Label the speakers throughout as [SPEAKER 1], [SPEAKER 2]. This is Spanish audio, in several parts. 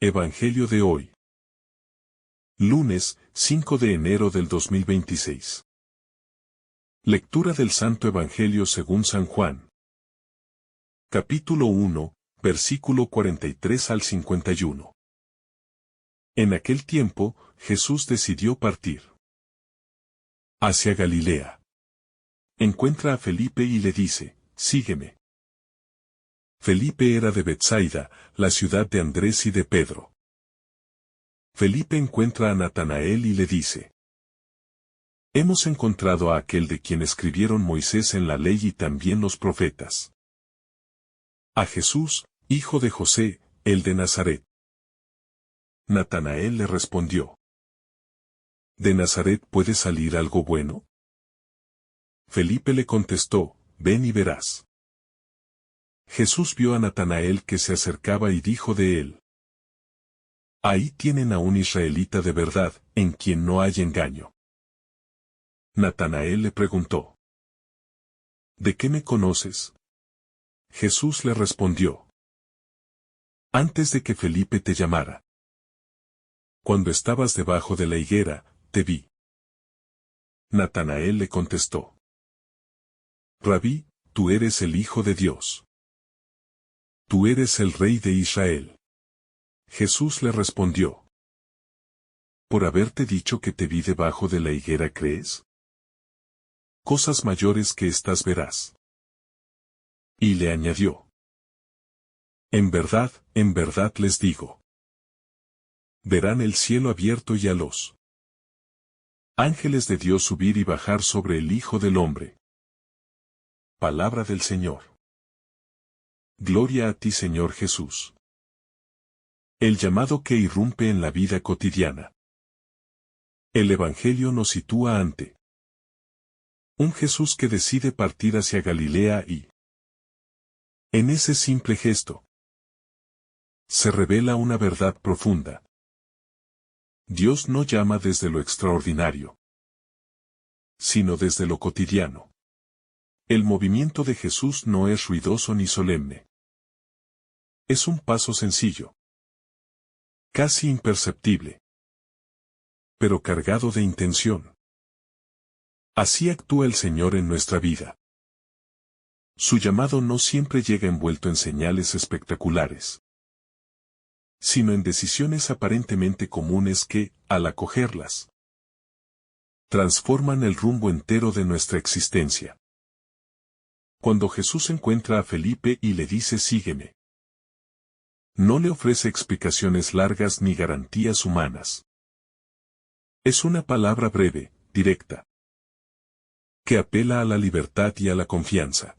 [SPEAKER 1] Evangelio de hoy. Lunes, 5 de enero del 2026. Lectura del Santo Evangelio según San Juan. Capítulo 1, versículo 43 al 51. En aquel tiempo, Jesús decidió partir hacia Galilea. Encuentra a Felipe y le dice, «Sígueme». Felipe era de Betsaida, la ciudad de Andrés y de Pedro. Felipe encuentra a Natanael y le dice, «Hemos encontrado a aquel de quien escribieron Moisés en la ley y también los profetas. A Jesús, hijo de José, el de Nazaret». Natanael le respondió, «¿De Nazaret puede salir algo bueno?». Felipe le contestó, «Ven y verás». Jesús vio a Natanael que se acercaba y dijo de él, «Ahí tienen a un israelita de verdad, en quien no hay engaño». Natanael le preguntó, «¿De qué me conoces?». Jesús le respondió, «Antes de que Felipe te llamara. Cuando estabas debajo de la higuera, te vi». Natanael le contestó, «Rabí, tú eres el Hijo de Dios. Tú eres el Rey de Israel». Jesús le respondió, «¿Por haberte dicho que te vi debajo de la higuera crees? Cosas mayores que estas verás». Y le añadió, en verdad les digo. Verán el cielo abierto y a los ángeles de Dios subir y bajar sobre el Hijo del Hombre». Palabra del Señor. Gloria a ti, Señor Jesús. El llamado que irrumpe en la vida cotidiana. El Evangelio nos sitúa ante un Jesús que decide partir hacia Galilea y, en ese simple gesto, se revela una verdad profunda. Dios no llama desde lo extraordinario, sino desde lo cotidiano. El movimiento de Jesús no es ruidoso ni solemne. Es un paso sencillo, casi imperceptible, pero cargado de intención. Así actúa el Señor en nuestra vida. Su llamado no siempre llega envuelto en señales espectaculares, sino en decisiones aparentemente comunes que, al acogerlas, transforman el rumbo entero de nuestra existencia. Cuando Jesús encuentra a Felipe y le dice «Sígueme», no le ofrece explicaciones largas ni garantías humanas. Es una palabra breve, directa, que apela a la libertad y a la confianza.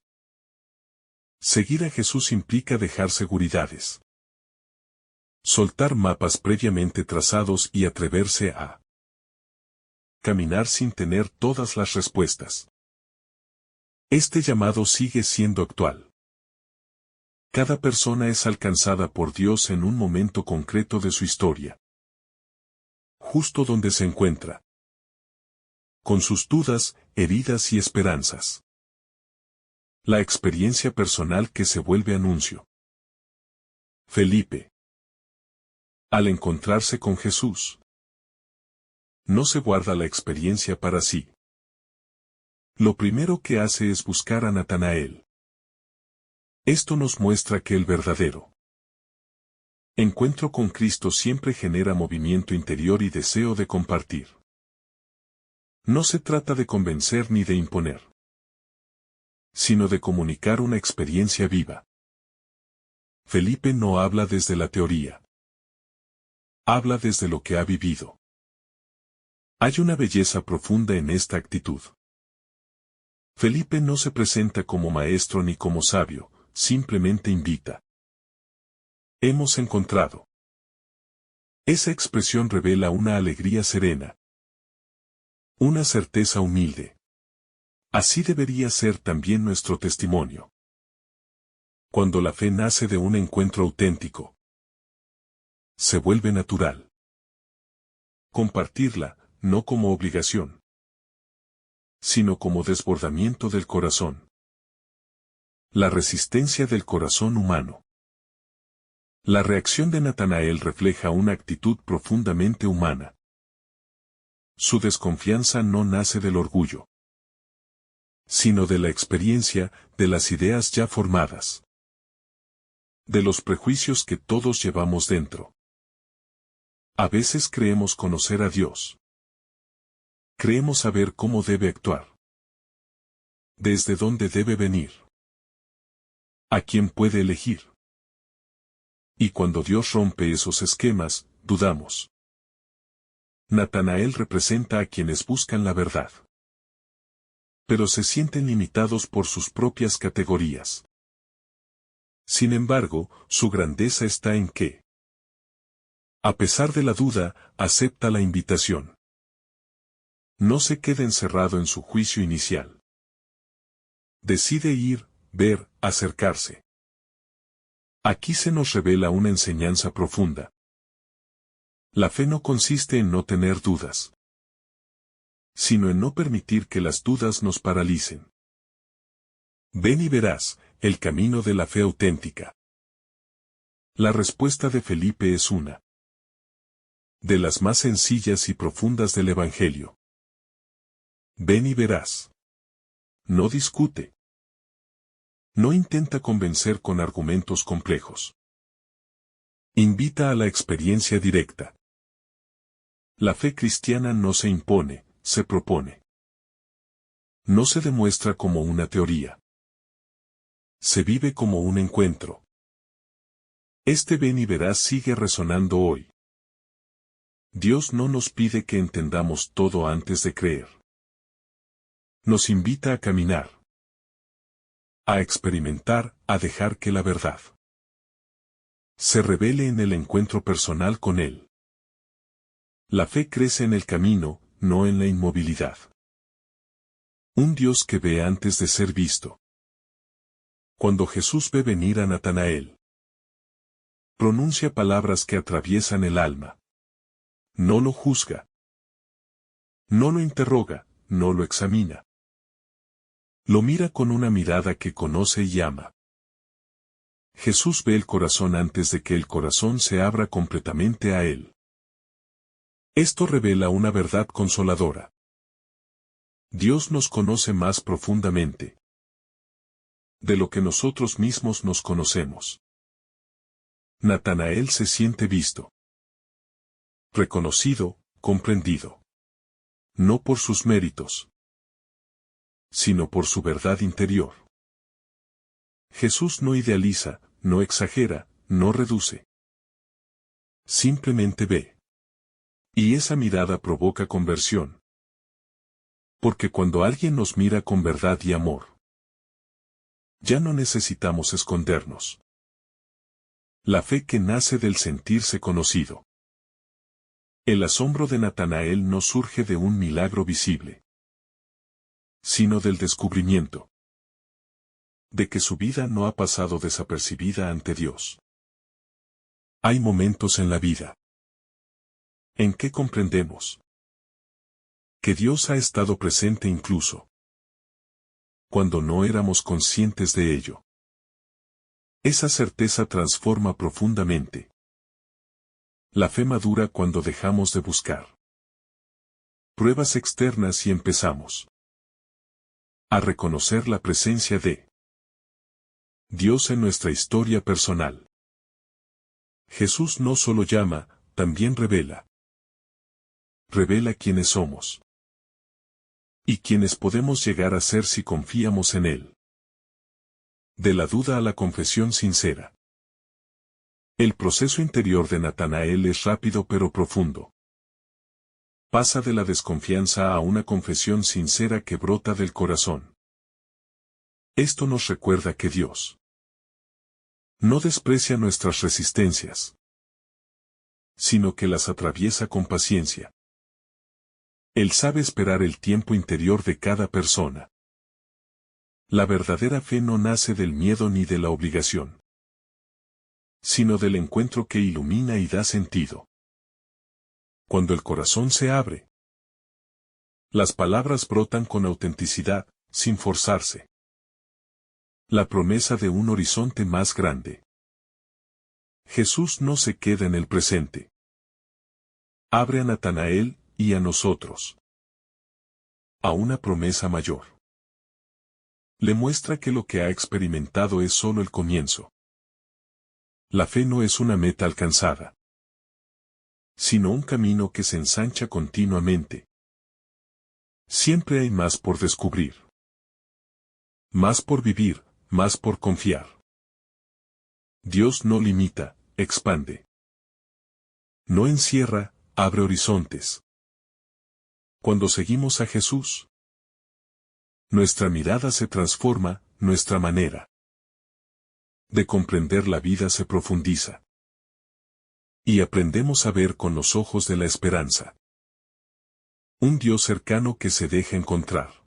[SPEAKER 1] Seguir a Jesús implica dejar seguridades, soltar mapas previamente trazados y atreverse a caminar sin tener todas las respuestas. Este llamado sigue siendo actual. Cada persona es alcanzada por Dios en un momento concreto de su historia, justo donde se encuentra, con sus dudas, heridas y esperanzas. La experiencia personal que se vuelve anuncio. Felipe, al encontrarse con Jesús, no se guarda la experiencia para sí. Lo primero que hace es buscar a Natanael. Esto nos muestra que el verdadero encuentro con Cristo siempre genera movimiento interior y deseo de compartir. No se trata de convencer ni de imponer, sino de comunicar una experiencia viva. Felipe no habla desde la teoría. Habla desde lo que ha vivido. Hay una belleza profunda en esta actitud. Felipe no se presenta como maestro ni como sabio, simplemente invita. Hemos encontrado. Esa expresión revela una alegría serena, una certeza humilde. Así debería ser también nuestro testimonio. Cuando la fe nace de un encuentro auténtico, se vuelve natural. Compartirla, no como obligación, sino como desbordamiento del corazón. La resistencia del corazón humano. La reacción de Natanael refleja una actitud profundamente humana. Su desconfianza no nace del orgullo, sino de la experiencia, de las ideas ya formadas, de los prejuicios que todos llevamos dentro. A veces creemos conocer a Dios. Creemos saber cómo debe actuar, desde dónde debe venir, a quién puede elegir. Y cuando Dios rompe esos esquemas, dudamos. Natanael representa a quienes buscan la verdad, pero se sienten limitados por sus propias categorías. Sin embargo, su grandeza está en que, a pesar de la duda, acepta la invitación. No se queda encerrado en su juicio inicial. Decide ir, ver, acercarse. Aquí se nos revela una enseñanza profunda. La fe no consiste en no tener dudas, sino en no permitir que las dudas nos paralicen. Ven y verás, el camino de la fe auténtica. La respuesta de Felipe es una de las más sencillas y profundas del Evangelio. Ven y verás. No discute. No intenta convencer con argumentos complejos. Invita a la experiencia directa. La fe cristiana no se impone, se propone. No se demuestra como una teoría. Se vive como un encuentro. Este ven y verás sigue resonando hoy. Dios no nos pide que entendamos todo antes de creer. Nos invita a caminar, a experimentar, a dejar que la verdad se revele en el encuentro personal con Él. La fe crece en el camino, no en la inmovilidad. Un Dios que ve antes de ser visto. Cuando Jesús ve venir a Natanael, pronuncia palabras que atraviesan el alma. No lo juzga. No lo interroga, no lo examina. Lo mira con una mirada que conoce y ama. Jesús ve el corazón antes de que el corazón se abra completamente a Él. Esto revela una verdad consoladora. Dios nos conoce más profundamente de lo que nosotros mismos nos conocemos. Natanael se siente visto, reconocido, comprendido. No por sus méritos, sino por su verdad interior. Jesús no idealiza, no exagera, no reduce. Simplemente ve. Y esa mirada provoca conversión. Porque cuando alguien nos mira con verdad y amor, ya no necesitamos escondernos. La fe que nace del sentirse conocido. El asombro de Natanael no surge de un milagro visible, sino del descubrimiento de que su vida no ha pasado desapercibida ante Dios. Hay momentos en la vida en que comprendemos que Dios ha estado presente incluso cuando no éramos conscientes de ello. Esa certeza transforma profundamente. La fe madura cuando dejamos de buscar pruebas externas y empezamos a reconocer la presencia de Dios en nuestra historia personal. Jesús no solo llama, también revela. Revela quiénes somos y quiénes podemos llegar a ser si confiamos en Él. De la duda a la confesión sincera. El proceso interior de Natanael es rápido pero profundo. Pasa de la desconfianza a una confesión sincera que brota del corazón. Esto nos recuerda que Dios no desprecia nuestras resistencias, sino que las atraviesa con paciencia. Él sabe esperar el tiempo interior de cada persona. La verdadera fe no nace del miedo ni de la obligación, sino del encuentro que ilumina y da sentido. Cuando el corazón se abre, las palabras brotan con autenticidad, sin forzarse. La promesa de un horizonte más grande. Jesús no se queda en el presente. Abre a Natanael y a nosotros a una promesa mayor. Le muestra que lo que ha experimentado es solo el comienzo. La fe no es una meta alcanzada, sino un camino que se ensancha continuamente. Siempre hay más por descubrir. Más por vivir, más por confiar. Dios no limita, expande. No encierra, abre horizontes. Cuando seguimos a Jesús, nuestra mirada se transforma, nuestra manera de comprender la vida se profundiza. Y aprendemos a ver con los ojos de la esperanza. Un Dios cercano que se deja encontrar.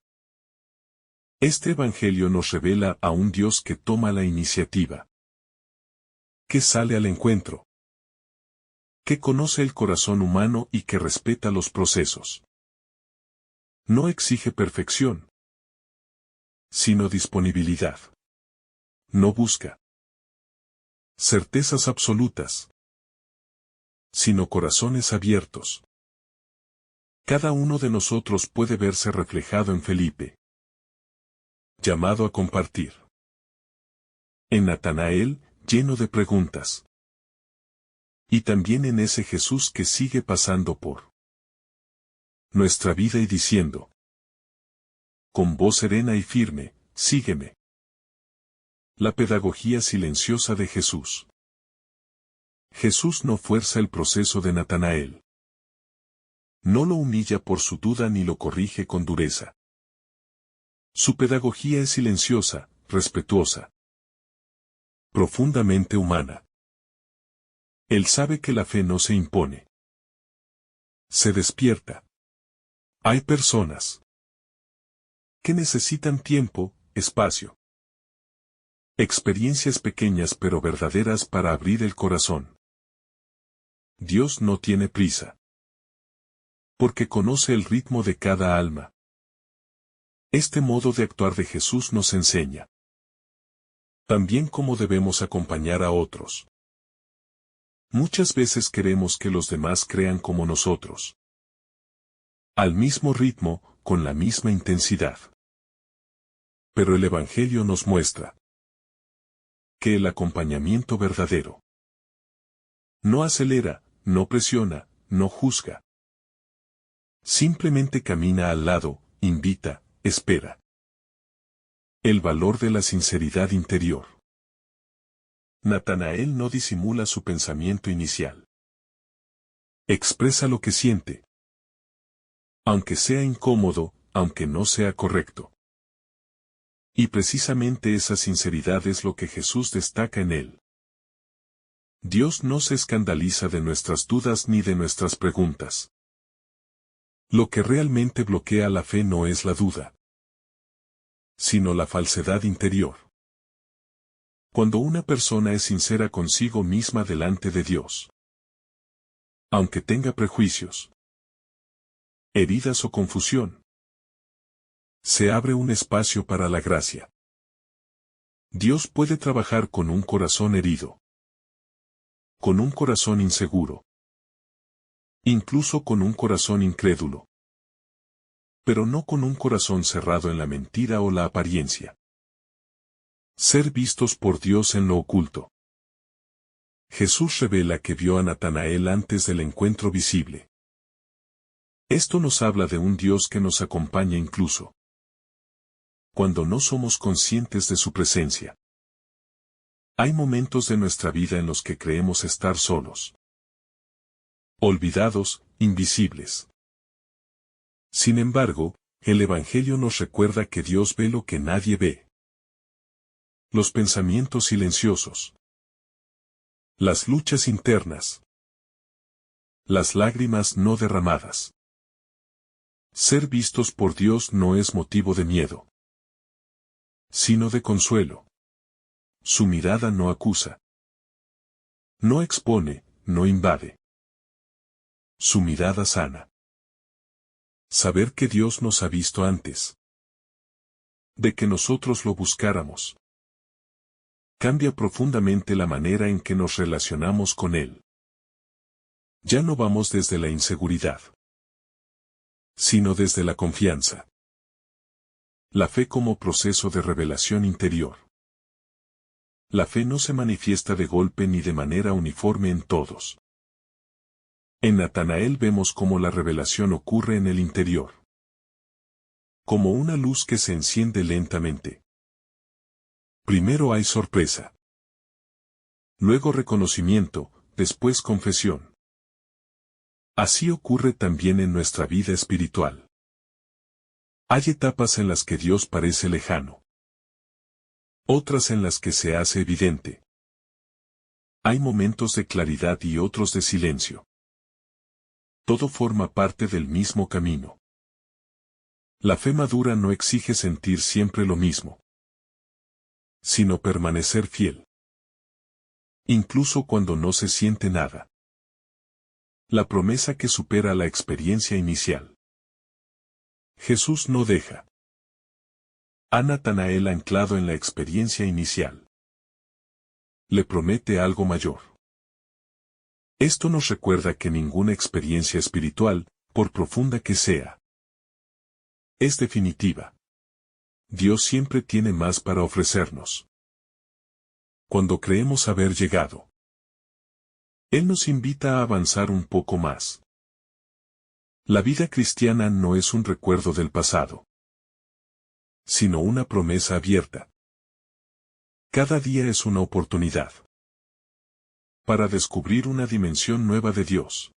[SPEAKER 1] Este Evangelio nos revela a un Dios que toma la iniciativa, que sale al encuentro, que conoce el corazón humano y que respeta los procesos. No exige perfección, sino disponibilidad. No busca certezas absolutas, sino corazones abiertos. Cada uno de nosotros puede verse reflejado en Felipe, llamado a compartir. En Natanael, lleno de preguntas. Y también en ese Jesús que sigue pasando por nuestra vida y diciendo, con voz serena y firme, sígueme. La pedagogía silenciosa de Jesús. Jesús no fuerza el proceso de Natanael. No lo humilla por su duda ni lo corrige con dureza. Su pedagogía es silenciosa, respetuosa, profundamente humana. Él sabe que la fe no se impone. Se despierta. Hay personas que necesitan tiempo, espacio. Experiencias pequeñas pero verdaderas para abrir el corazón. Dios no tiene prisa, porque conoce el ritmo de cada alma. Este modo de actuar de Jesús nos enseña también cómo debemos acompañar a otros. Muchas veces queremos que los demás crean como nosotros. Al mismo ritmo, con la misma intensidad. Pero el Evangelio nos muestra que el acompañamiento verdadero no acelera, no presiona, no juzga. Simplemente camina al lado, invita, espera. El valor de la sinceridad interior. Natanael no disimula su pensamiento inicial. Expresa lo que siente. Aunque sea incómodo, aunque no sea correcto. Y precisamente esa sinceridad es lo que Jesús destaca en él. Dios no se escandaliza de nuestras dudas ni de nuestras preguntas. Lo que realmente bloquea la fe no es la duda, sino la falsedad interior. Cuando una persona es sincera consigo misma delante de Dios, aunque tenga prejuicios, heridas o confusión, se abre un espacio para la gracia. Dios puede trabajar con un corazón herido, con un corazón inseguro, incluso con un corazón incrédulo, pero no con un corazón cerrado en la mentira o la apariencia. Ser vistos por Dios en lo oculto. Jesús revela que vio a Natanael antes del encuentro visible. Esto nos habla de un Dios que nos acompaña incluso cuando no somos conscientes de su presencia. Hay momentos de nuestra vida en los que creemos estar solos, olvidados, invisibles. Sin embargo, el Evangelio nos recuerda que Dios ve lo que nadie ve. Los pensamientos silenciosos. Las luchas internas. Las lágrimas no derramadas. Ser vistos por Dios no es motivo de miedo, sino de consuelo. Su mirada no acusa. No expone, no invade. Su mirada sana. Saber que Dios nos ha visto antes de que nosotros lo buscáramos. Cambia profundamente la manera en que nos relacionamos con Él. Ya no vamos desde la inseguridad, sino desde la confianza. La fe como proceso de revelación interior. La fe no se manifiesta de golpe ni de manera uniforme en todos. En Natanael vemos cómo la revelación ocurre en el interior. Como una luz que se enciende lentamente. Primero hay sorpresa. Luego reconocimiento, después confesión. Así ocurre también en nuestra vida espiritual. Hay etapas en las que Dios parece lejano. Otras en las que se hace evidente. Hay momentos de claridad y otros de silencio. Todo forma parte del mismo camino. La fe madura no exige sentir siempre lo mismo, sino permanecer fiel. Incluso cuando no se siente nada. La promesa que supera la experiencia inicial. Jesús no deja a Natanael anclado en la experiencia inicial. Le promete algo mayor. Esto nos recuerda que ninguna experiencia espiritual, por profunda que sea, es definitiva. Dios siempre tiene más para ofrecernos. Cuando creemos haber llegado, Él nos invita a avanzar un poco más. La vida cristiana no es un recuerdo del pasado, sino una promesa abierta. Cada día es una oportunidad para descubrir una dimensión nueva de Dios,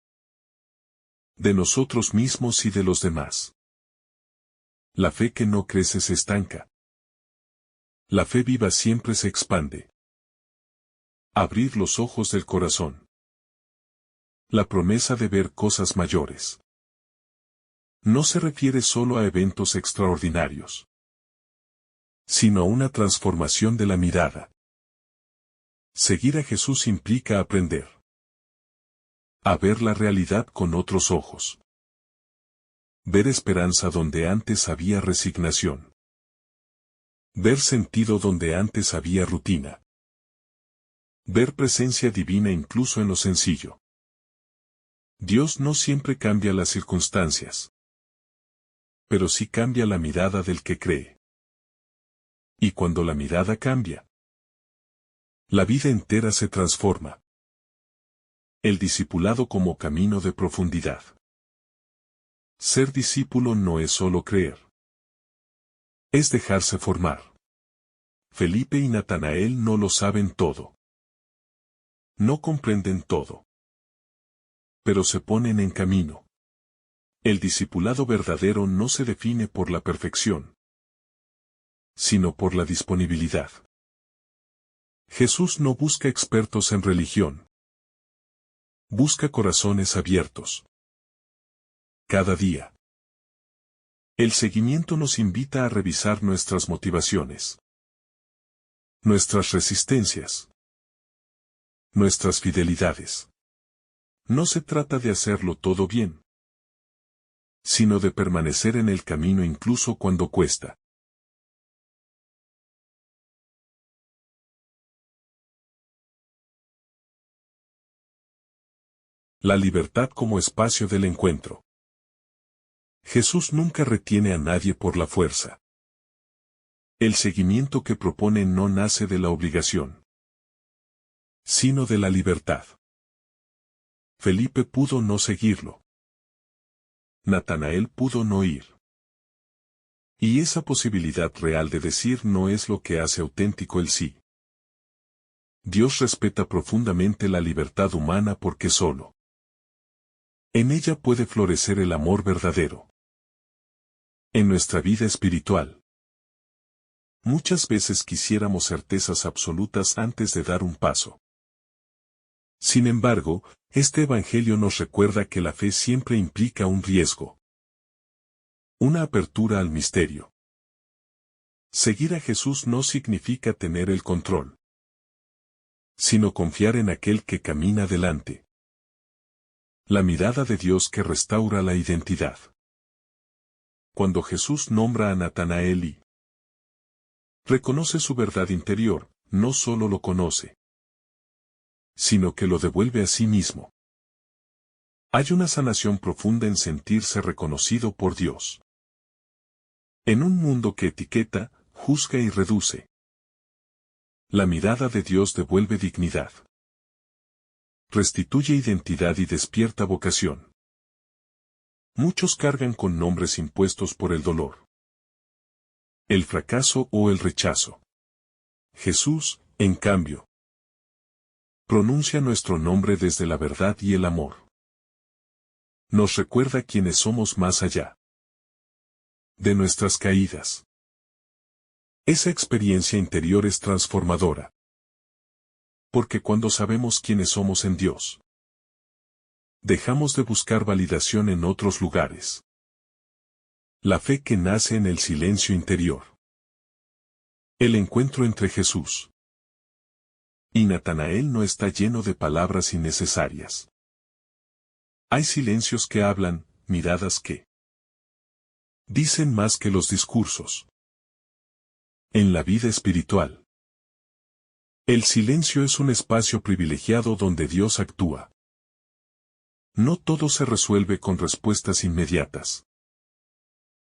[SPEAKER 1] de nosotros mismos y de los demás. La fe que no crece se estanca. La fe viva siempre se expande. Abrir los ojos del corazón. La promesa de ver cosas mayores. No se refiere solo a eventos extraordinarios, sino a una transformación de la mirada. Seguir a Jesús implica aprender a ver la realidad con otros ojos. Ver esperanza donde antes había resignación. Ver sentido donde antes había rutina. Ver presencia divina incluso en lo sencillo. Dios no siempre cambia las circunstancias, pero sí cambia la mirada del que cree. Y cuando la mirada cambia, la vida entera se transforma. El discipulado como camino de profundidad. Ser discípulo no es solo creer. Es dejarse formar. Felipe y Natanael no lo saben todo. No comprenden todo. Pero se ponen en camino. El discipulado verdadero no se define por la perfección, sino por la disponibilidad. Jesús no busca expertos en religión. Busca corazones abiertos. Cada día. El seguimiento nos invita a revisar nuestras motivaciones, nuestras resistencias, nuestras fidelidades. No se trata de hacerlo todo bien, sino de permanecer en el camino incluso cuando cuesta. La libertad como espacio del encuentro. Jesús nunca retiene a nadie por la fuerza. El seguimiento que propone no nace de la obligación, sino de la libertad. Felipe pudo no seguirlo. Natanael pudo no ir. Y esa posibilidad real de decir no es lo que hace auténtico el sí. Dios respeta profundamente la libertad humana porque solo en ella puede florecer el amor verdadero. En nuestra vida espiritual, muchas veces quisiéramos certezas absolutas antes de dar un paso. Sin embargo, este Evangelio nos recuerda que la fe siempre implica un riesgo. Una apertura al misterio. Seguir a Jesús no significa tener el control, sino confiar en aquel que camina delante. La mirada de Dios que restaura la identidad. Cuando Jesús nombra a Natanael y reconoce su verdad interior, no solo lo conoce, sino que lo devuelve a sí mismo. Hay una sanación profunda en sentirse reconocido por Dios. En un mundo que etiqueta, juzga y reduce, la mirada de Dios devuelve dignidad, restituye identidad y despierta vocación. Muchos cargan con nombres impuestos por el dolor, el fracaso o el rechazo. Jesús, en cambio, pronuncia nuestro nombre desde la verdad y el amor. Nos recuerda quiénes somos más allá de nuestras caídas. Esa experiencia interior es transformadora. Porque cuando sabemos quiénes somos en Dios, dejamos de buscar validación en otros lugares. La fe que nace en el silencio interior. El encuentro entre Jesús y Natanael no está lleno de palabras innecesarias. Hay silencios que hablan, miradas que dicen más que los discursos. En la vida espiritual, el silencio es un espacio privilegiado donde Dios actúa. No todo se resuelve con respuestas inmediatas.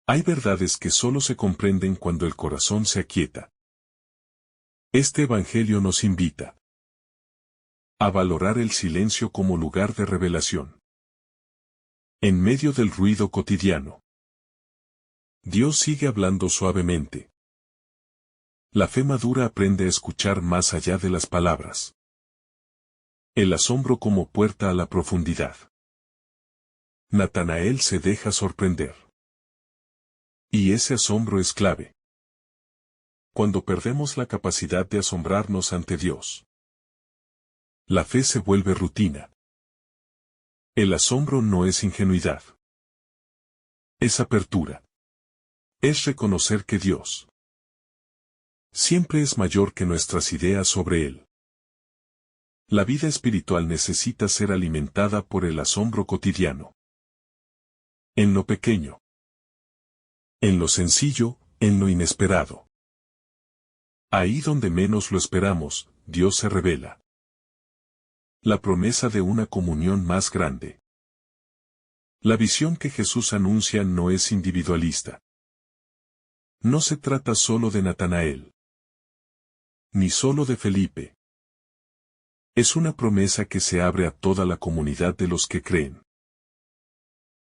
[SPEAKER 1] Hay verdades que solo se comprenden cuando el corazón se aquieta. Este Evangelio nos invita a valorar el silencio como lugar de revelación. En medio del ruido cotidiano, Dios sigue hablando suavemente. La fe madura aprende a escuchar más allá de las palabras. El asombro como puerta a la profundidad. Natanael se deja sorprender. Y ese asombro es clave. Cuando perdemos la capacidad de asombrarnos ante Dios, la fe se vuelve rutina. El asombro no es ingenuidad. Es apertura. Es reconocer que Dios siempre es mayor que nuestras ideas sobre Él. La vida espiritual necesita ser alimentada por el asombro cotidiano. En lo pequeño. En lo sencillo, en lo inesperado. Ahí donde menos lo esperamos, Dios se revela. La promesa de una comunión más grande. La visión que Jesús anuncia no es individualista. No se trata solo de Natanael. Ni solo de Felipe. Es una promesa que se abre a toda la comunidad de los que creen.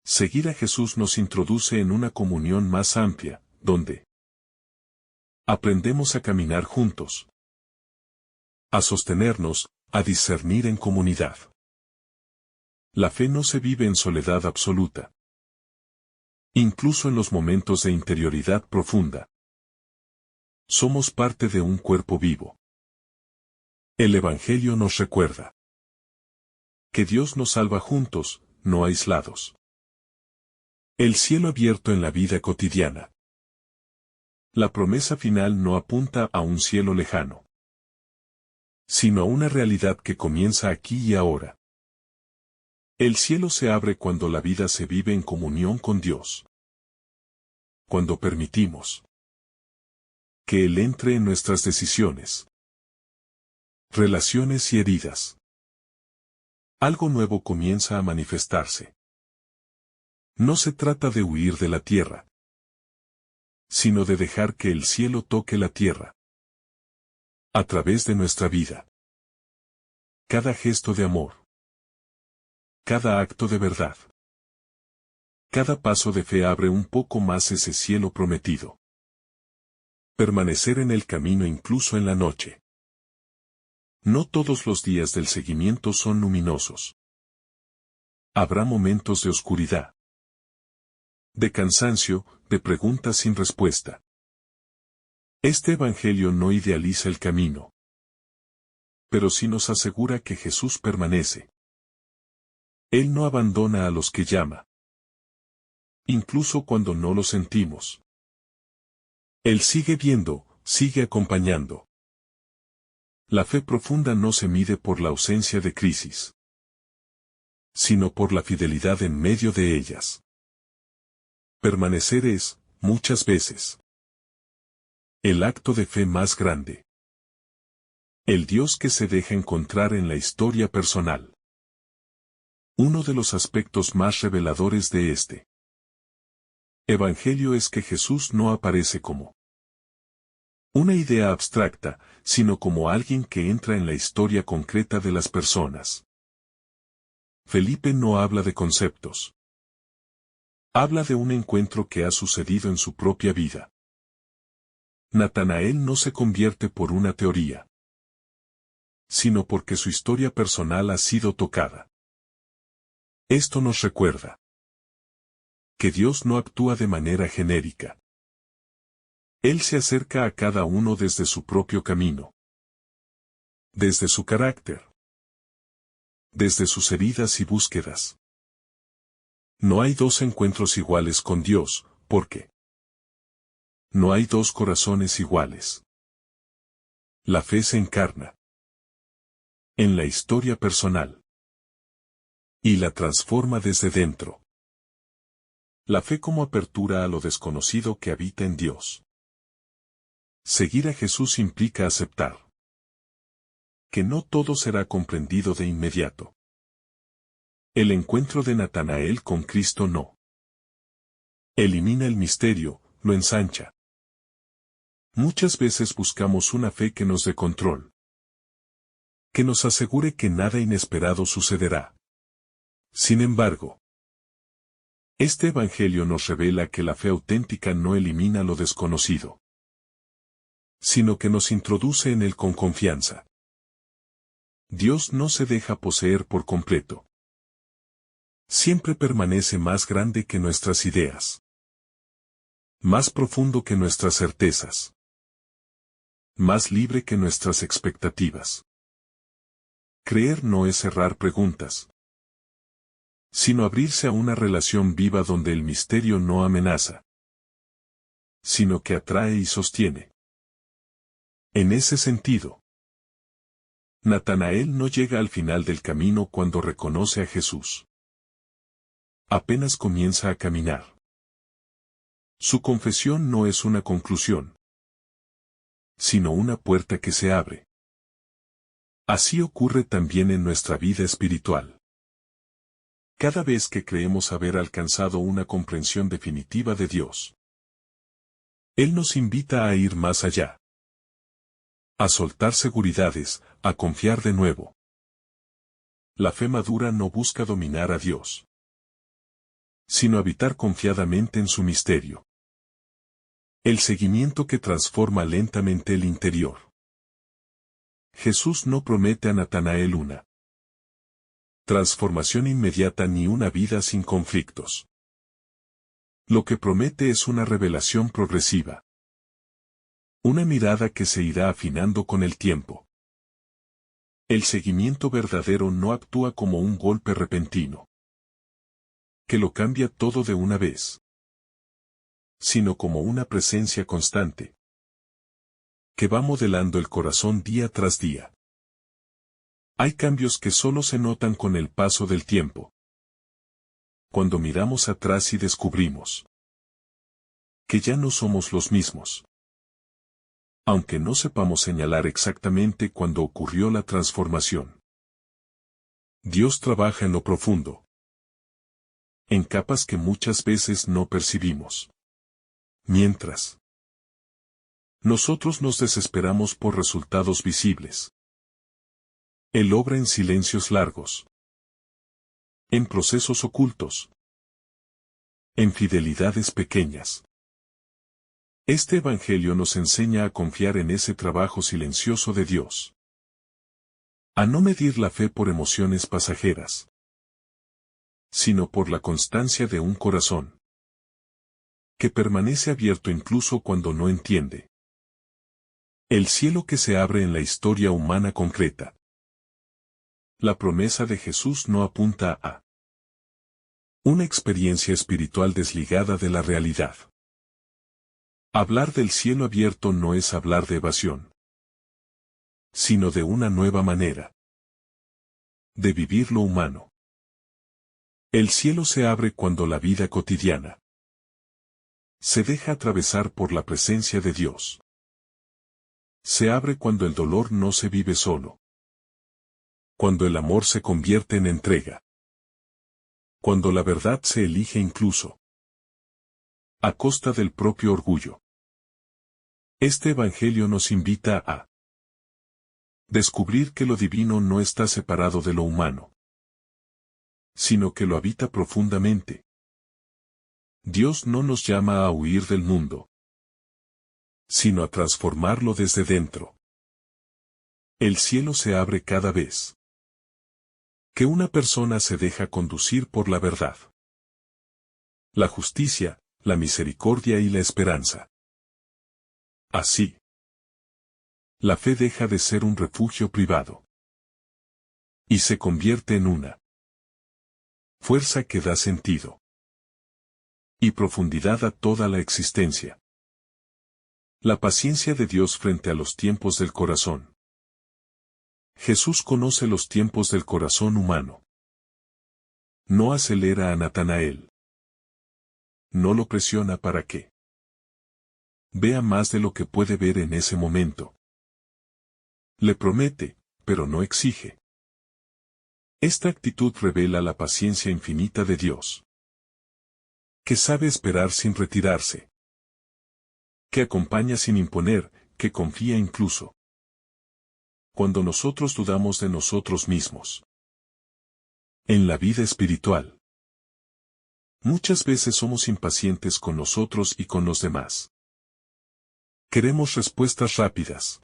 [SPEAKER 1] Seguir a Jesús nos introduce en una comunión más amplia, donde aprendemos a caminar juntos, a sostenernos, a discernir en comunidad. La fe no se vive en soledad absoluta. Incluso en los momentos de interioridad profunda. Somos parte de un cuerpo vivo. El Evangelio nos recuerda que Dios nos salva juntos, no aislados. El cielo abierto en la vida cotidiana. La promesa final no apunta a un cielo lejano, sino a una realidad que comienza aquí y ahora. El cielo se abre cuando la vida se vive en comunión con Dios. Cuando permitimos que Él entre en nuestras decisiones, relaciones y heridas. Algo nuevo comienza a manifestarse. No se trata de huir de la tierra, sino de dejar que el cielo toque la tierra. A través de nuestra vida. Cada gesto de amor. Cada acto de verdad. Cada paso de fe abre un poco más ese cielo prometido. Permanecer en el camino incluso en la noche. No todos los días del seguimiento son luminosos. Habrá momentos de oscuridad, de cansancio, de preguntas sin respuesta. Este Evangelio no idealiza el camino, pero sí nos asegura que Jesús permanece. Él no abandona a los que llama, incluso cuando no lo sentimos. Él sigue viendo, sigue acompañando. La fe profunda no se mide por la ausencia de crisis, sino por la fidelidad en medio de ellas. Permanecer es, muchas veces, el acto de fe más grande. El Dios que se deja encontrar en la historia personal. Uno de los aspectos más reveladores de este Evangelio es que Jesús no aparece como una idea abstracta, sino como alguien que entra en la historia concreta de las personas. Felipe no habla de conceptos. Habla de un encuentro que ha sucedido en su propia vida. Natanael no se convierte por una teoría, sino porque su historia personal ha sido tocada. Esto nos recuerda que Dios no actúa de manera genérica. Él se acerca a cada uno desde su propio camino, desde su carácter, desde sus heridas y búsquedas. No hay dos encuentros iguales con Dios, porque no hay dos corazones iguales. La fe se encarna en la historia personal y la transforma desde dentro. La fe como apertura a lo desconocido que habita en Dios. Seguir a Jesús implica aceptar que no todo será comprendido de inmediato. El encuentro de Natanael con Cristo no elimina el misterio, lo ensancha. Muchas veces buscamos una fe que nos dé control, que nos asegure que nada inesperado sucederá. Sin embargo, este Evangelio nos revela que la fe auténtica no elimina lo desconocido, sino que nos introduce en él con confianza. Dios no se deja poseer por completo. Siempre permanece más grande que nuestras ideas, más profundo que nuestras certezas, más libre que nuestras expectativas. Creer no es cerrar preguntas, sino abrirse a una relación viva donde el misterio no amenaza, sino que atrae y sostiene. En ese sentido, Natanael no llega al final del camino cuando reconoce a Jesús. Apenas comienza a caminar. Su confesión no es una conclusión, sino una puerta que se abre. Así ocurre también en nuestra vida espiritual. Cada vez que creemos haber alcanzado una comprensión definitiva de Dios, Él nos invita a ir más allá, a soltar seguridades, a confiar de nuevo. La fe madura no busca dominar a Dios, sino habitar confiadamente en su misterio. El seguimiento que transforma lentamente el interior. Jesús no promete a Natanael una transformación inmediata ni una vida sin conflictos. Lo que promete es una revelación progresiva. Una mirada que se irá afinando con el tiempo. El seguimiento verdadero no actúa como un golpe repentino, que lo cambia todo de una vez, sino como una presencia constante, que va modelando el corazón día tras día. Hay cambios que solo se notan con el paso del tiempo. Cuando miramos atrás y descubrimos que ya no somos los mismos. Aunque no sepamos señalar exactamente cuándo ocurrió la transformación. Dios trabaja en lo profundo, en capas que muchas veces no percibimos. Mientras nosotros nos desesperamos por resultados visibles. Él obra en silencios largos, en procesos ocultos, en fidelidades pequeñas. Este Evangelio nos enseña a confiar en ese trabajo silencioso de Dios. A no medir la fe por emociones pasajeras, sino por la constancia de un corazón que permanece abierto incluso cuando no entiende. El cielo que se abre en la historia humana concreta. La promesa de Jesús no apunta a una experiencia espiritual desligada de la realidad. Hablar del cielo abierto no es hablar de evasión, sino de una nueva manera de vivir lo humano. El cielo se abre cuando la vida cotidiana se deja atravesar por la presencia de Dios. Se abre cuando el dolor no se vive solo. Cuando el amor se convierte en entrega. Cuando la verdad se elige incluso a costa del propio orgullo. Este Evangelio nos invita a descubrir que lo divino no está separado de lo humano, sino que lo habita profundamente. Dios no nos llama a huir del mundo, sino a transformarlo desde dentro. El cielo se abre cada vez que una persona se deja conducir por la verdad, la justicia, la misericordia y la esperanza. Así, la fe deja de ser un refugio privado y se convierte en una fuerza que da sentido y profundidad a toda la existencia. La paciencia de Dios frente a los tiempos del corazón. Jesús conoce los tiempos del corazón humano. No acelera a Natanael. No lo presiona para que vea más de lo que puede ver en ese momento. Le promete, pero no exige. Esta actitud revela la paciencia infinita de Dios, que sabe esperar sin retirarse, que acompaña sin imponer, que confía incluso cuando nosotros dudamos de nosotros mismos. En la vida espiritual, muchas veces somos impacientes con nosotros y con los demás. Queremos respuestas rápidas,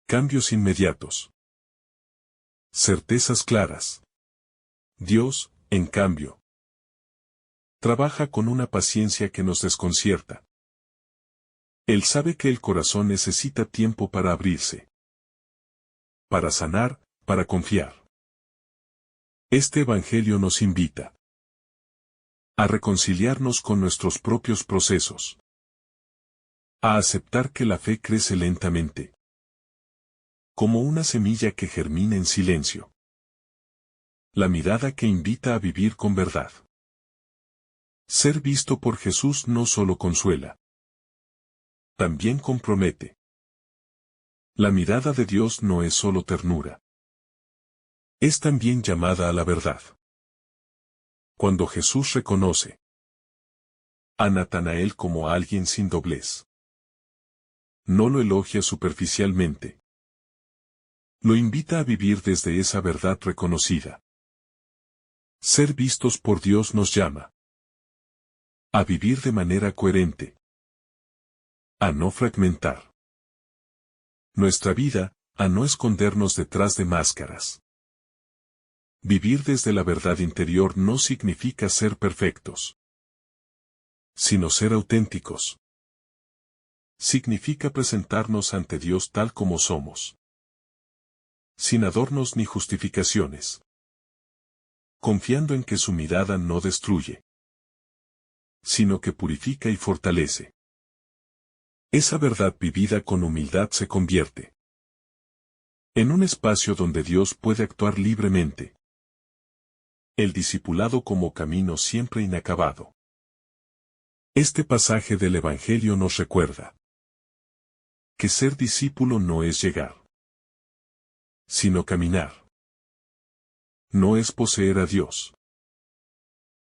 [SPEAKER 1] cambios inmediatos, certezas claras. Dios, en cambio, trabaja con una paciencia que nos desconcierta. Él sabe que el corazón necesita tiempo para abrirse, para sanar, para confiar. Este Evangelio nos invita a reconciliarnos con nuestros propios procesos, a aceptar que la fe crece lentamente, como una semilla que germina en silencio. La mirada que invita a vivir con verdad. Ser visto por Jesús no solo consuela, también compromete. La mirada de Dios no es solo ternura. Es también llamada a la verdad. Cuando Jesús reconoce a Natanael como a alguien sin doblez, no lo elogia superficialmente. Lo invita a vivir desde esa verdad reconocida. Ser vistos por Dios nos llama a vivir de manera coherente, a no fragmentar nuestra vida, a no escondernos detrás de máscaras. Vivir desde la verdad interior no significa ser perfectos, sino ser auténticos. Significa presentarnos ante Dios tal como somos, sin adornos ni justificaciones, confiando en que su mirada no destruye, sino que purifica y fortalece. Esa verdad vivida con humildad se convierte en un espacio donde Dios puede actuar libremente. El discipulado como camino siempre inacabado. Este pasaje del Evangelio nos recuerda que ser discípulo no es llegar, sino caminar. No es poseer a Dios,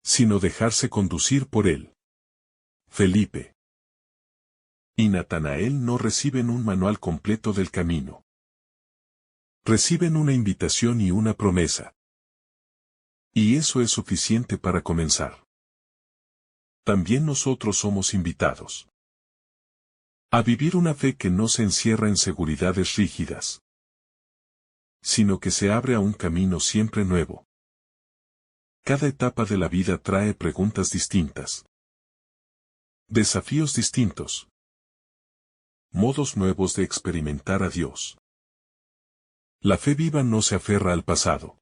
[SPEAKER 1] sino dejarse conducir por Él. Felipe y Natanael no reciben un manual completo del camino. Reciben una invitación y una promesa. Y eso es suficiente para comenzar. También nosotros somos invitados a vivir una fe que no se encierra en seguridades rígidas, sino que se abre a un camino siempre nuevo. Cada etapa de la vida trae preguntas distintas, desafíos distintos, modos nuevos de experimentar a Dios. La fe viva no se aferra al pasado,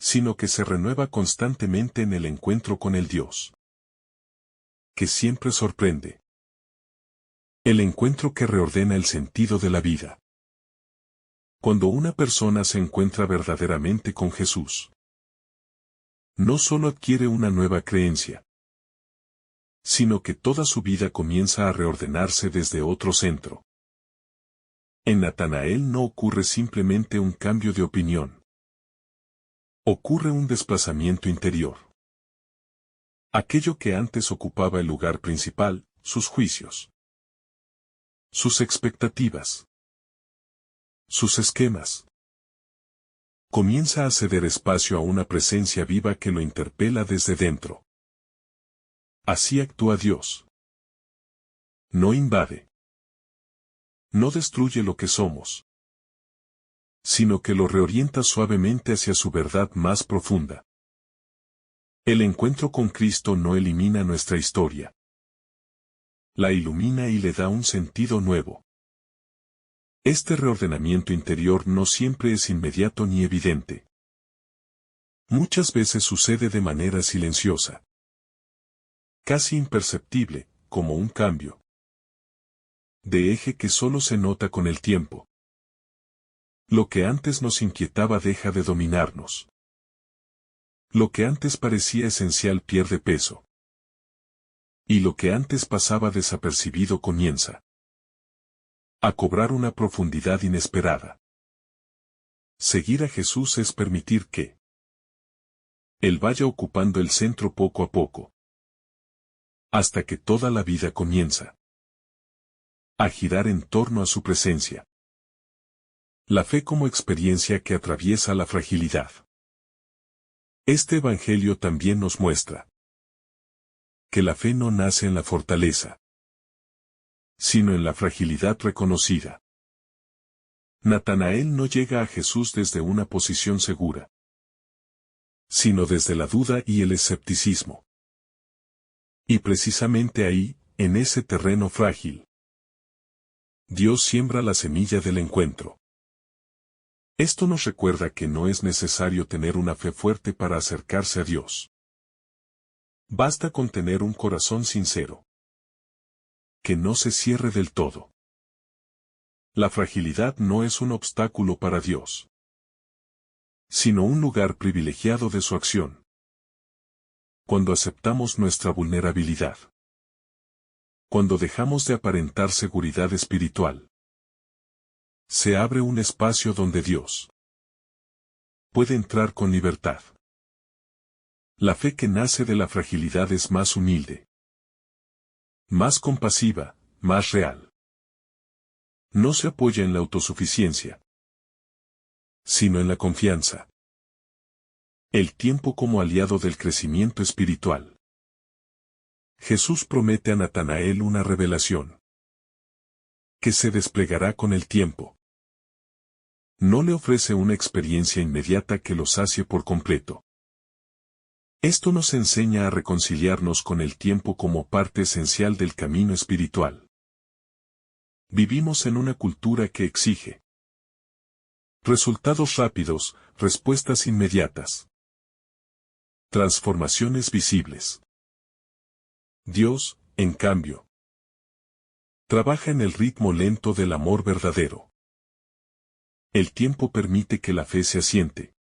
[SPEAKER 1] sino que se renueva constantemente en el encuentro con el Dios que siempre sorprende. El encuentro que reordena el sentido de la vida. Cuando una persona se encuentra verdaderamente con Jesús, no solo adquiere una nueva creencia, sino que toda su vida comienza a reordenarse desde otro centro. En Natanael no ocurre simplemente un cambio de opinión. Ocurre un desplazamiento interior. Aquello que antes ocupaba el lugar principal, sus juicios, sus expectativas, sus esquemas, comienza a ceder espacio a una presencia viva que lo interpela desde dentro. Así actúa Dios. No invade. No destruye lo que somos, sino que lo reorienta suavemente hacia su verdad más profunda. El encuentro con Cristo no elimina nuestra historia. La ilumina y le da un sentido nuevo. Este reordenamiento interior no siempre es inmediato ni evidente. Muchas veces sucede de manera silenciosa, casi imperceptible, como un cambio de eje que solo se nota con el tiempo. Lo que antes nos inquietaba deja de dominarnos. Lo que antes parecía esencial pierde peso. Y lo que antes pasaba desapercibido comienza a cobrar una profundidad inesperada. Seguir a Jesús es permitir que Él vaya ocupando el centro poco a poco, hasta que toda la vida comienza a girar en torno a su presencia. La fe como experiencia que atraviesa la fragilidad. Este Evangelio también nos muestra que la fe no nace en la fortaleza, sino en la fragilidad reconocida. Natanael no llega a Jesús desde una posición segura, sino desde la duda y el escepticismo. Y precisamente ahí, en ese terreno frágil, Dios siembra la semilla del encuentro. Esto nos recuerda que no es necesario tener una fe fuerte para acercarse a Dios. Basta con tener un corazón sincero, que no se cierre del todo. La fragilidad no es un obstáculo para Dios, sino un lugar privilegiado de su acción. Cuando aceptamos nuestra vulnerabilidad, cuando dejamos de aparentar seguridad espiritual, se abre un espacio donde Dios puede entrar con libertad. La fe que nace de la fragilidad es más humilde, más compasiva, más real. No se apoya en la autosuficiencia, sino en la confianza. El tiempo como aliado del crecimiento espiritual. Jesús promete a Natanael una revelación que se desplegará con el tiempo. No le ofrece una experiencia inmediata que lo sacie por completo. Esto nos enseña a reconciliarnos con el tiempo como parte esencial del camino espiritual. Vivimos en una cultura que exige resultados rápidos, respuestas inmediatas, transformaciones visibles. Dios, en cambio, trabaja en el ritmo lento del amor verdadero. El tiempo permite que la fe se asiente,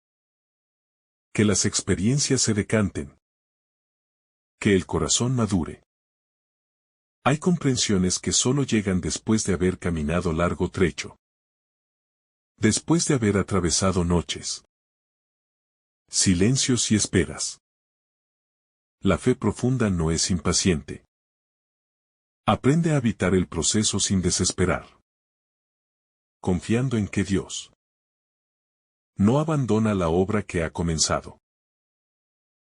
[SPEAKER 1] que las experiencias se decanten, que el corazón madure. Hay comprensiones que solo llegan después de haber caminado largo trecho, después de haber atravesado noches, silencios y esperas. La fe profunda no es impaciente. Aprende a habitar el proceso sin desesperar, confiando en que Dios no abandona la obra que ha comenzado.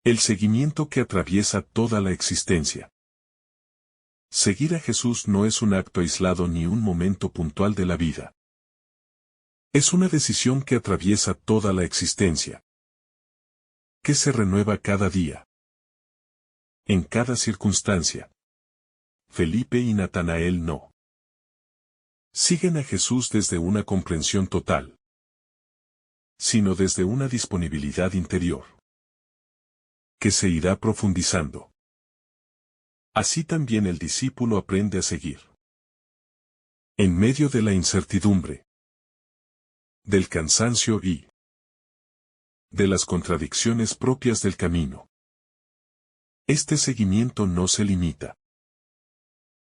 [SPEAKER 1] El seguimiento que atraviesa toda la existencia. Seguir a Jesús no es un acto aislado ni un momento puntual de la vida. Es una decisión que atraviesa toda la existencia, que se renueva cada día, en cada circunstancia. Felipe y Natanael no siguen a Jesús desde una comprensión total, sino desde una disponibilidad interior, que se irá profundizando. Así también el discípulo aprende a seguir. En medio de la incertidumbre, del cansancio y de las contradicciones propias del camino. Este seguimiento no se limita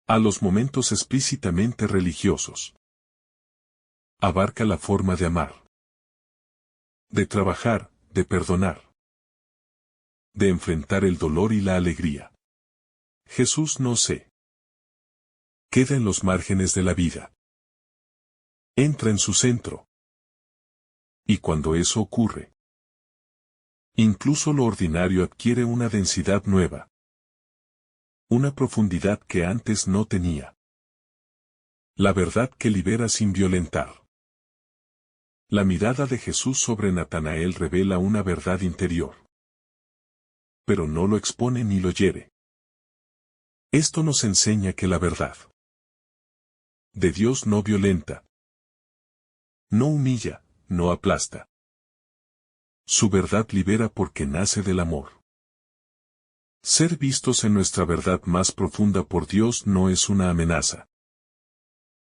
[SPEAKER 1] a los momentos explícitamente religiosos. abarca la forma de amar, de trabajar, de perdonar, de enfrentar el dolor y la alegría. Jesús no se queda en los márgenes de la vida. Entra en su centro. Y cuando eso ocurre, incluso lo ordinario adquiere una densidad nueva, una profundidad que antes no tenía. La verdad que libera sin violentar. La mirada de Jesús sobre Natanael revela una verdad interior, pero no lo expone ni lo hiere. Esto nos enseña que la verdad de Dios no violenta, no humilla, no aplasta. Su verdad libera porque nace del amor. Ser vistos en nuestra verdad más profunda por Dios no es una amenaza,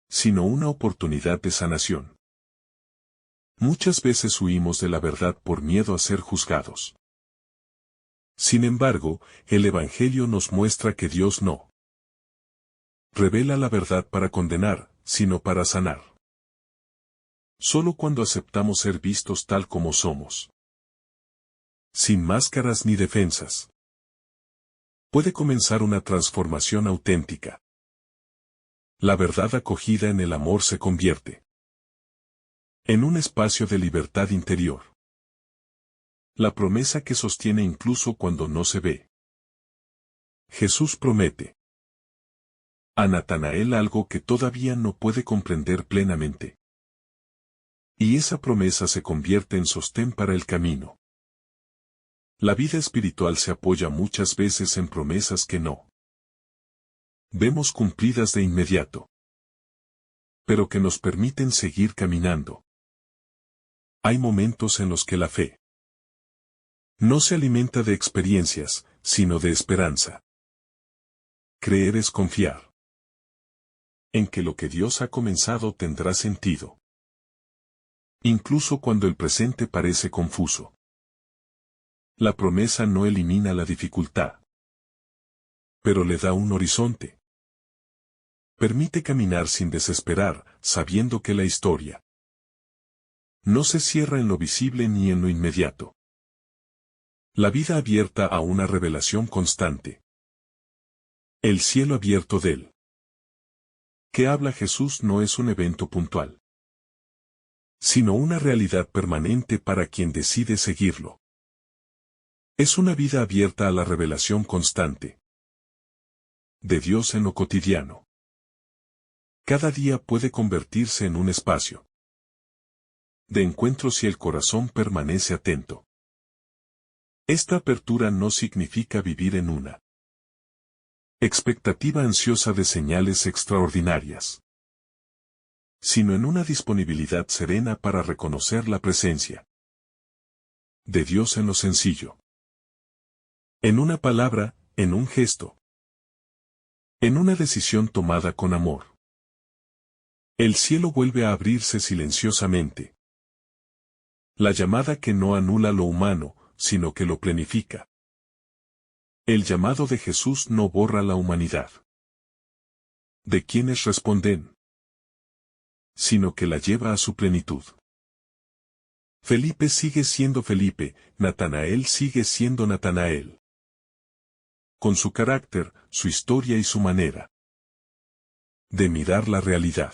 [SPEAKER 1] sino una oportunidad de sanación. Muchas veces huimos de la verdad por miedo a ser juzgados. Sin embargo, el Evangelio nos muestra que Dios no revela la verdad para condenar, sino para sanar. Solo cuando aceptamos ser vistos tal como somos, sin máscaras ni defensas, puede comenzar una transformación auténtica. La verdad acogida en el amor se convierte en un espacio de libertad interior. La promesa que sostiene incluso cuando no se ve. Jesús promete a Natanael algo que todavía no puede comprender plenamente. Y esa promesa se convierte en sostén para el camino. La vida espiritual se apoya muchas veces en promesas que no vemos cumplidas de inmediato, pero que nos permiten seguir caminando. Hay momentos en los que la fe no se alimenta de experiencias, sino de esperanza. Creer es confiar en que lo que Dios ha comenzado tendrá sentido, incluso cuando el presente parece confuso. La promesa no elimina la dificultad, pero le da un horizonte. Permite caminar sin desesperar, sabiendo que la historia no se cierra en lo visible ni en lo inmediato. La vida abierta a una revelación constante. El cielo abierto del que habla Jesús no es un evento puntual, sino una realidad permanente para quien decide seguirlo. Es una vida abierta a la revelación constante de Dios en lo cotidiano. Cada día puede convertirse en un espacio de encuentro si el corazón permanece atento. Esta apertura no significa vivir en una expectativa ansiosa de señales extraordinarias, sino en una disponibilidad serena para reconocer la presencia de Dios en lo sencillo. En una palabra, en un gesto, en una decisión tomada con amor. El cielo vuelve a abrirse silenciosamente. La llamada que no anula lo humano, sino que lo plenifica. El llamado de Jesús no borra la humanidad de quienes responden, sino que la lleva a su plenitud. Felipe sigue siendo Felipe, Natanael sigue siendo Natanael. Con su carácter, su historia y su manera de mirar la realidad.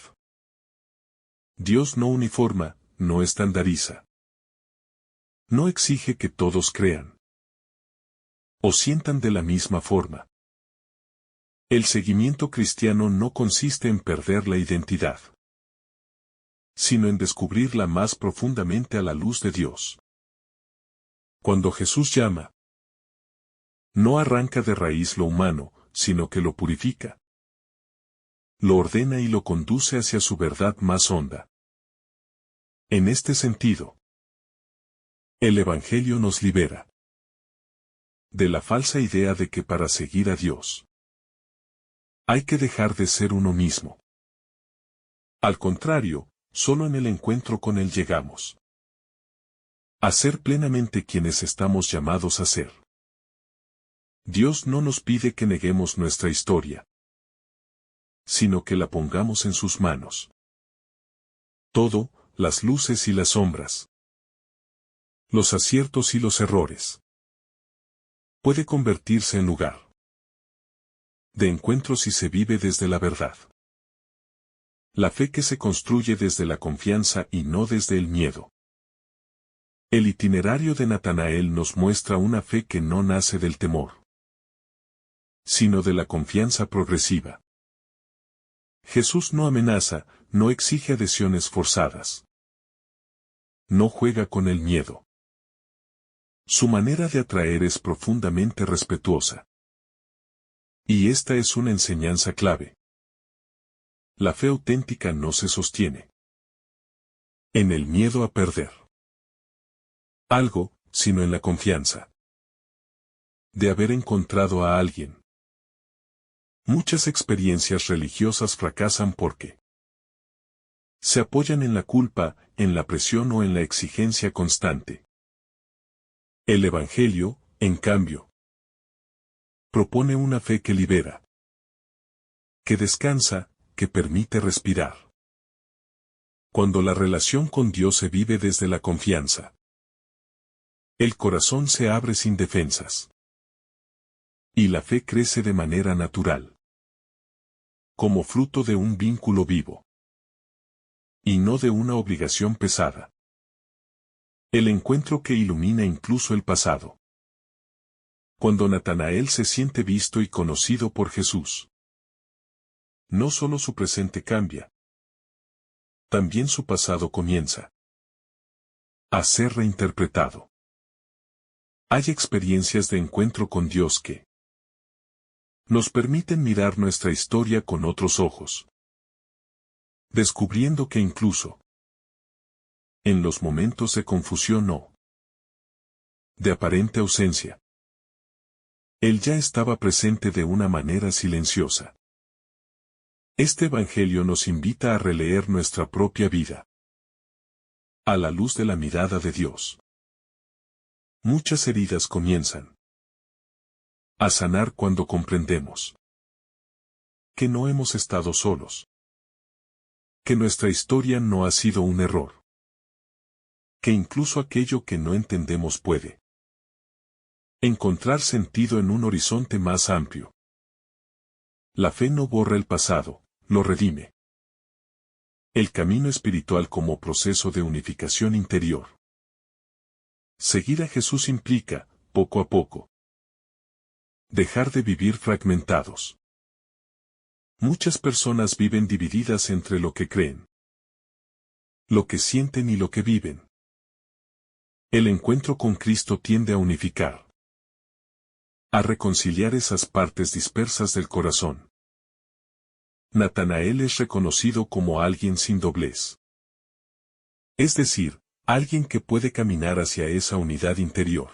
[SPEAKER 1] Dios no uniforma, no estandariza. No exige que todos crean o sientan de la misma forma. El seguimiento cristiano no consiste en perder la identidad, sino en descubrirla más profundamente a la luz de Dios. Cuando Jesús llama, no arranca de raíz lo humano, sino que lo purifica. Lo ordena y lo conduce hacia su verdad más honda. En este sentido, el Evangelio nos libera de la falsa idea de que para seguir a Dios hay que dejar de ser uno mismo. Al contrario, solo en el encuentro con Él llegamos a ser plenamente quienes estamos llamados a ser. Dios no nos pide que neguemos nuestra historia, sino que la pongamos en sus manos. Todo, las luces y las sombras. Los aciertos y los errores. Puede convertirse en lugar de encuentro si se vive desde la verdad. La fe que se construye desde la confianza y no desde el miedo. El itinerario de Natanael nos muestra una fe que no nace del temor, sino de la confianza progresiva. Jesús no amenaza, no exige adhesiones forzadas. No juega con el miedo. Su manera de atraer es profundamente respetuosa. Y esta es una enseñanza clave. La fe auténtica no se sostiene en el miedo a perder algo, sino en la confianza de haber encontrado a alguien. Muchas experiencias religiosas fracasan porque se apoyan en la culpa, en la presión o en la exigencia constante. El Evangelio, en cambio, propone una fe que libera, que descansa, que permite respirar. Cuando la relación con Dios se vive desde la confianza, el corazón se abre sin defensas. Y la fe crece de manera natural, como fruto de un vínculo vivo, y no de una obligación pesada. El encuentro que ilumina incluso el pasado. Cuando Natanael se siente visto y conocido por Jesús, no solo su presente cambia, también su pasado comienza a ser reinterpretado. Hay experiencias de encuentro con Dios que nos permiten mirar nuestra historia con otros ojos, descubriendo que incluso en los momentos de confusión o de aparente ausencia, Él ya estaba presente de una manera silenciosa. Este Evangelio nos invita a releer nuestra propia vida a la luz de la mirada de Dios. Muchas heridas comienzan a sanar cuando comprendemos que no hemos estado solos, que nuestra historia no ha sido un error, que incluso aquello que no entendemos puede encontrar sentido en un horizonte más amplio. La fe no borra el pasado, lo redime. El camino espiritual como proceso de unificación interior. Seguir a Jesús implica, poco a poco, dejar de vivir fragmentados. Muchas personas viven divididas entre lo que creen, lo que sienten y lo que viven. El encuentro con Cristo tiende a unificar, a reconciliar esas partes dispersas del corazón. Natanael es reconocido como alguien sin doblez. Es decir, alguien que puede caminar hacia esa unidad interior.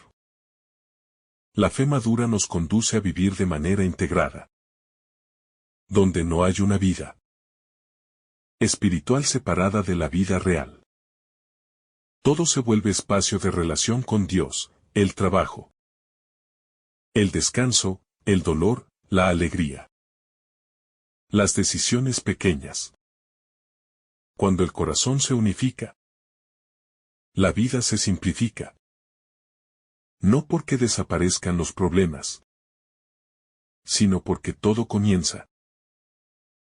[SPEAKER 1] La fe madura nos conduce a vivir de manera integrada, donde no hay una vida espiritual separada de la vida real. Todo se vuelve espacio de relación con Dios, el trabajo, el descanso, el dolor, la alegría. Las decisiones pequeñas. Cuando el corazón se unifica, la vida se simplifica. No porque desaparezcan los problemas, sino porque todo comienza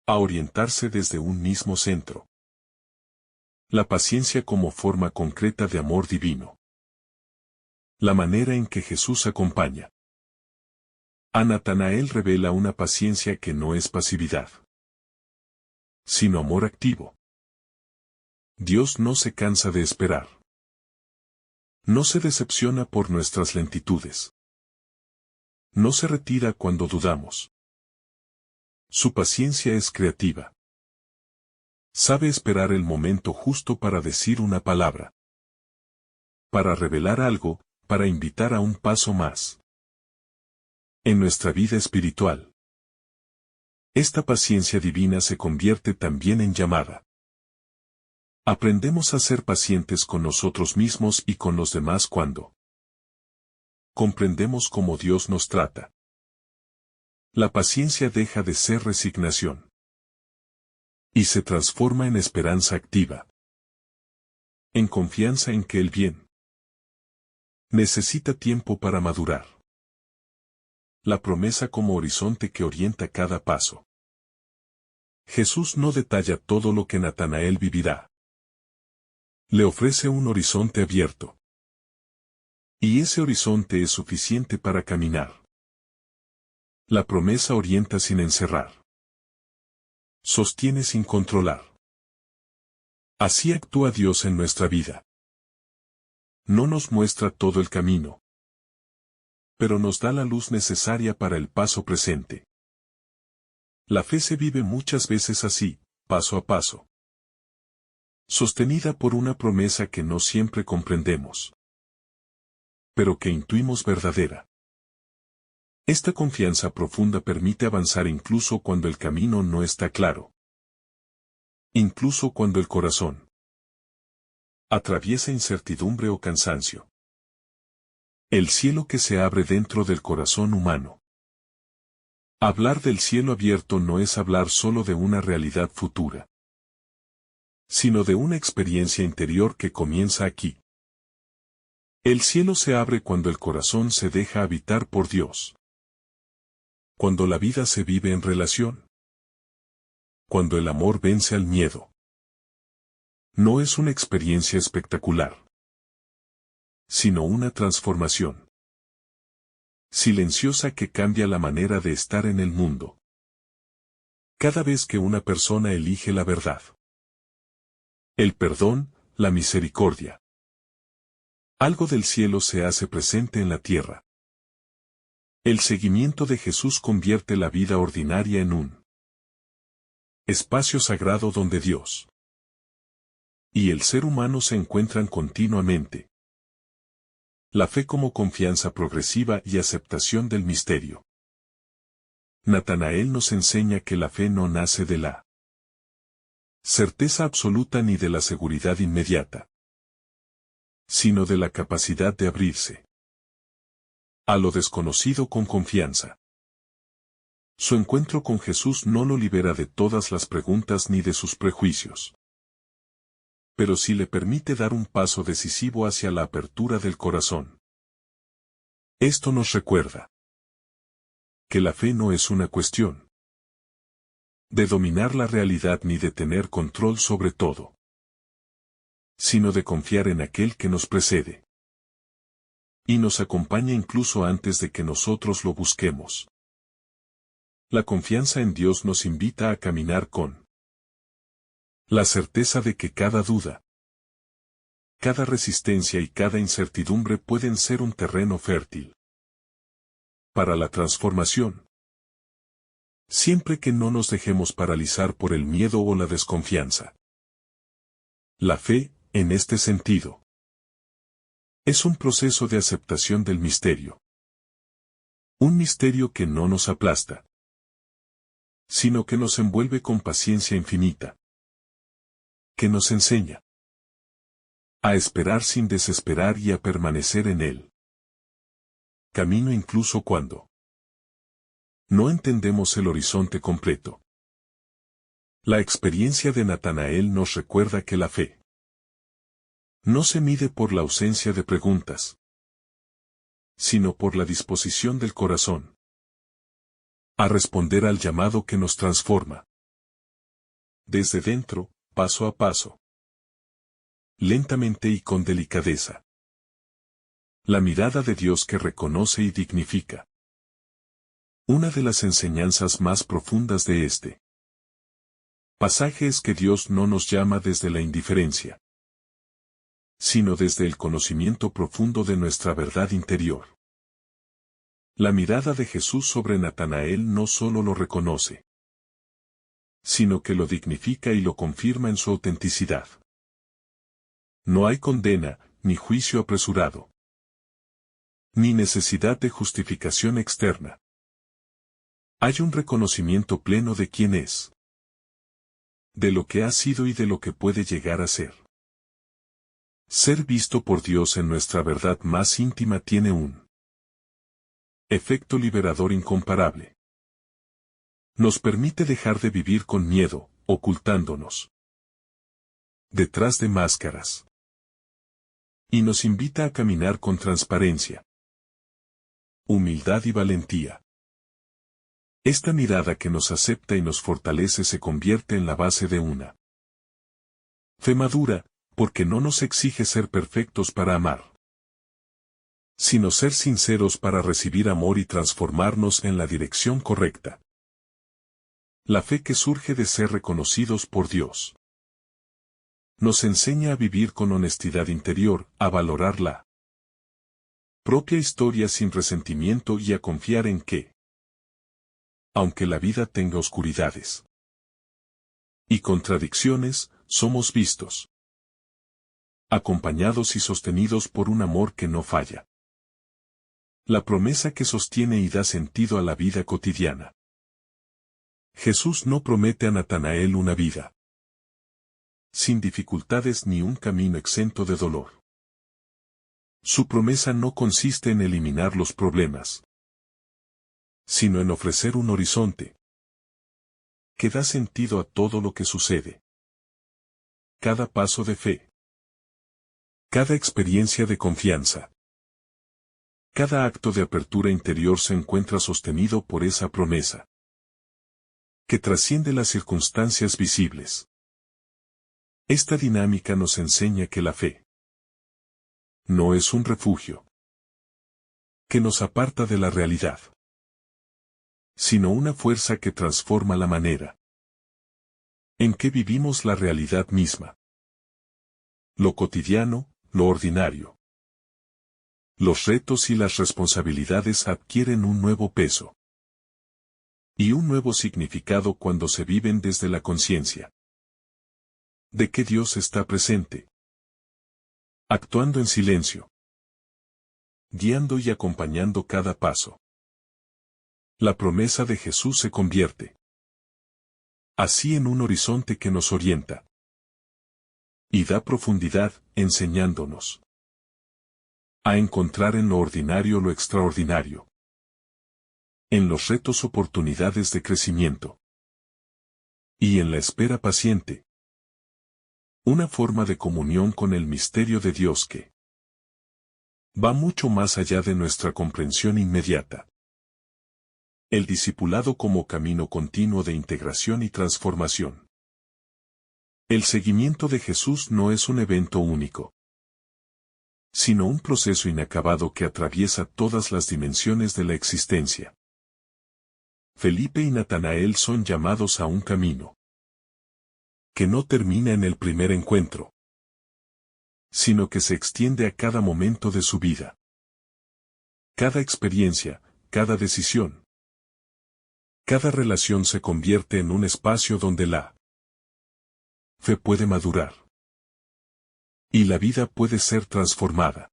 [SPEAKER 1] a orientarse desde un mismo centro. La paciencia como forma concreta de amor divino. La manera en que Jesús acompaña a Natanael revela una paciencia que no es pasividad, sino amor activo. Dios no se cansa de esperar. No se decepciona por nuestras lentitudes. No se retira cuando dudamos. Su paciencia es creativa. Sabe esperar el momento justo para decir una palabra, para revelar algo, para invitar a un paso más. En nuestra vida espiritual, esta paciencia divina se convierte también en llamada. Aprendemos a ser pacientes con nosotros mismos y con los demás cuando comprendemos cómo Dios nos trata. La paciencia deja de ser resignación y se transforma en esperanza activa. en confianza en que el bien necesita tiempo para madurar. La promesa como horizonte que orienta cada paso. Jesús no detalla todo lo que Natanael vivirá. Le ofrece un horizonte abierto. Y ese horizonte es suficiente para caminar. La promesa orienta sin encerrar. Sostiene sin controlar. Así actúa Dios en nuestra vida. No nos muestra todo el camino, pero nos da la luz necesaria para el paso presente. La fe se vive muchas veces así, paso a paso, sostenida por una promesa que no siempre comprendemos, pero que intuimos verdadera. Esta confianza profunda permite avanzar incluso cuando el camino no está claro. Incluso cuando el corazón atraviesa incertidumbre o cansancio. El cielo que se abre dentro del corazón humano. Hablar del cielo abierto no es hablar solo de una realidad futura, sino de una experiencia interior que comienza aquí. El cielo se abre cuando el corazón se deja habitar por Dios. Cuando la vida se vive en relación. Cuando el amor vence al miedo. No es una experiencia espectacular, sino una transformación silenciosa que cambia la manera de estar en el mundo. Cada vez que una persona elige la verdad, el perdón, la misericordia, algo del cielo se hace presente en la tierra. El seguimiento de Jesús convierte la vida ordinaria en un espacio sagrado donde Dios y el ser humano se encuentran continuamente. La fe como confianza progresiva y aceptación del misterio. Natanael nos enseña que la fe no nace de la certeza absoluta ni de la seguridad inmediata, sino de la capacidad de abrirse a lo desconocido con confianza. Su encuentro con Jesús no lo libera de todas las preguntas ni de sus prejuicios, pero sí le permite dar un paso decisivo hacia la apertura del corazón. Esto nos recuerda que la fe no es una cuestión de dominar la realidad ni de tener control sobre todo, sino de confiar en aquel que nos precede y nos acompaña incluso antes de que nosotros lo busquemos. La confianza en Dios nos invita a caminar con la certeza de que cada duda, cada resistencia y cada incertidumbre pueden ser un terreno fértil para la transformación. Siempre que no nos dejemos paralizar por el miedo o la desconfianza. La fe, en este sentido, es un proceso de aceptación del misterio. Un misterio que no nos aplasta, sino que nos envuelve con paciencia infinita. Que nos enseña a esperar sin desesperar y a permanecer en él. Camino incluso cuando no entendemos el horizonte completo. La experiencia de Natanael nos recuerda que la fe no se mide por la ausencia de preguntas, sino por la disposición del corazón a responder al llamado que nos transforma. Desde dentro, paso a paso. Lentamente y con delicadeza. La mirada de Dios que reconoce y dignifica. Una de las enseñanzas más profundas de este pasaje es que Dios no nos llama desde la indiferencia, sino desde el conocimiento profundo de nuestra verdad interior. La mirada de Jesús sobre Natanael no solo lo reconoce, sino que lo dignifica y lo confirma en su autenticidad. No hay condena, ni juicio apresurado, ni necesidad de justificación externa. Hay un reconocimiento pleno de quién es, de lo que ha sido y de lo que puede llegar a ser. Ser visto por Dios en nuestra verdad más íntima tiene un efecto liberador incomparable. Nos permite dejar de vivir con miedo, ocultándonos detrás de máscaras. Y nos invita a caminar con transparencia, humildad y valentía. Esta mirada que nos acepta y nos fortalece se convierte en la base de una fe madura, porque no nos exige ser perfectos para amar, sino ser sinceros para recibir amor y transformarnos en la dirección correcta. La fe que surge de ser reconocidos por Dios nos enseña a vivir con honestidad interior, a valorar la propia historia sin resentimiento y a confiar en que, aunque la vida tenga oscuridades y contradicciones, somos vistos, acompañados y sostenidos por un amor que no falla. La promesa que sostiene y da sentido a la vida cotidiana. Jesús no promete a Natanael una vida sin dificultades ni un camino exento de dolor. Su promesa no consiste en eliminar los problemas, sino en ofrecer un horizonte que da sentido a todo lo que sucede. Cada paso de fe, cada experiencia de confianza, cada acto de apertura interior se encuentra sostenido por esa promesa que trasciende las circunstancias visibles. Esta dinámica nos enseña que la fe no es un refugio que nos aparta de la realidad, sino una fuerza que transforma la manera en que vivimos la realidad misma. Lo cotidiano, lo ordinario. Los retos y las responsabilidades adquieren un nuevo peso y un nuevo significado cuando se viven desde la conciencia de que Dios está presente, actuando en silencio, guiando y acompañando cada paso. La promesa de Jesús se convierte así en un horizonte que nos orienta y da profundidad, enseñándonos a encontrar en lo ordinario lo extraordinario, en los retos oportunidades de crecimiento y en la espera paciente, una forma de comunión con el misterio de Dios que va mucho más allá de nuestra comprensión inmediata. El discipulado como camino continuo de integración y transformación. El seguimiento de Jesús no es un evento único, sino un proceso inacabado que atraviesa todas las dimensiones de la existencia. Felipe y Natanael son llamados a un camino que no termina en el primer encuentro, sino que se extiende a cada momento de su vida. Cada experiencia, cada decisión, cada relación se convierte en un espacio donde la fe puede madurar y la vida puede ser transformada.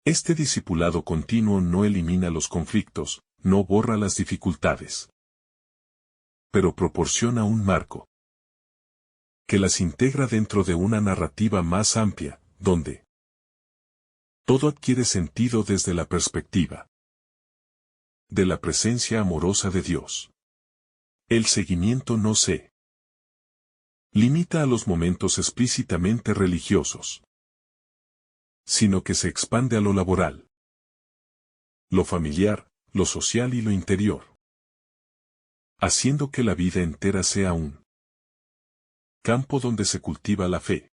[SPEAKER 1] Este discipulado continuo no elimina los conflictos, no borra las dificultades, pero proporciona un marco que las integra dentro de una narrativa más amplia, donde todo adquiere sentido desde la perspectiva de la presencia amorosa de Dios. El seguimiento no se limita a los momentos explícitamente religiosos, sino que se expande a lo laboral, lo familiar, lo social y lo interior, haciendo que la vida entera sea un campo donde se cultiva la fe,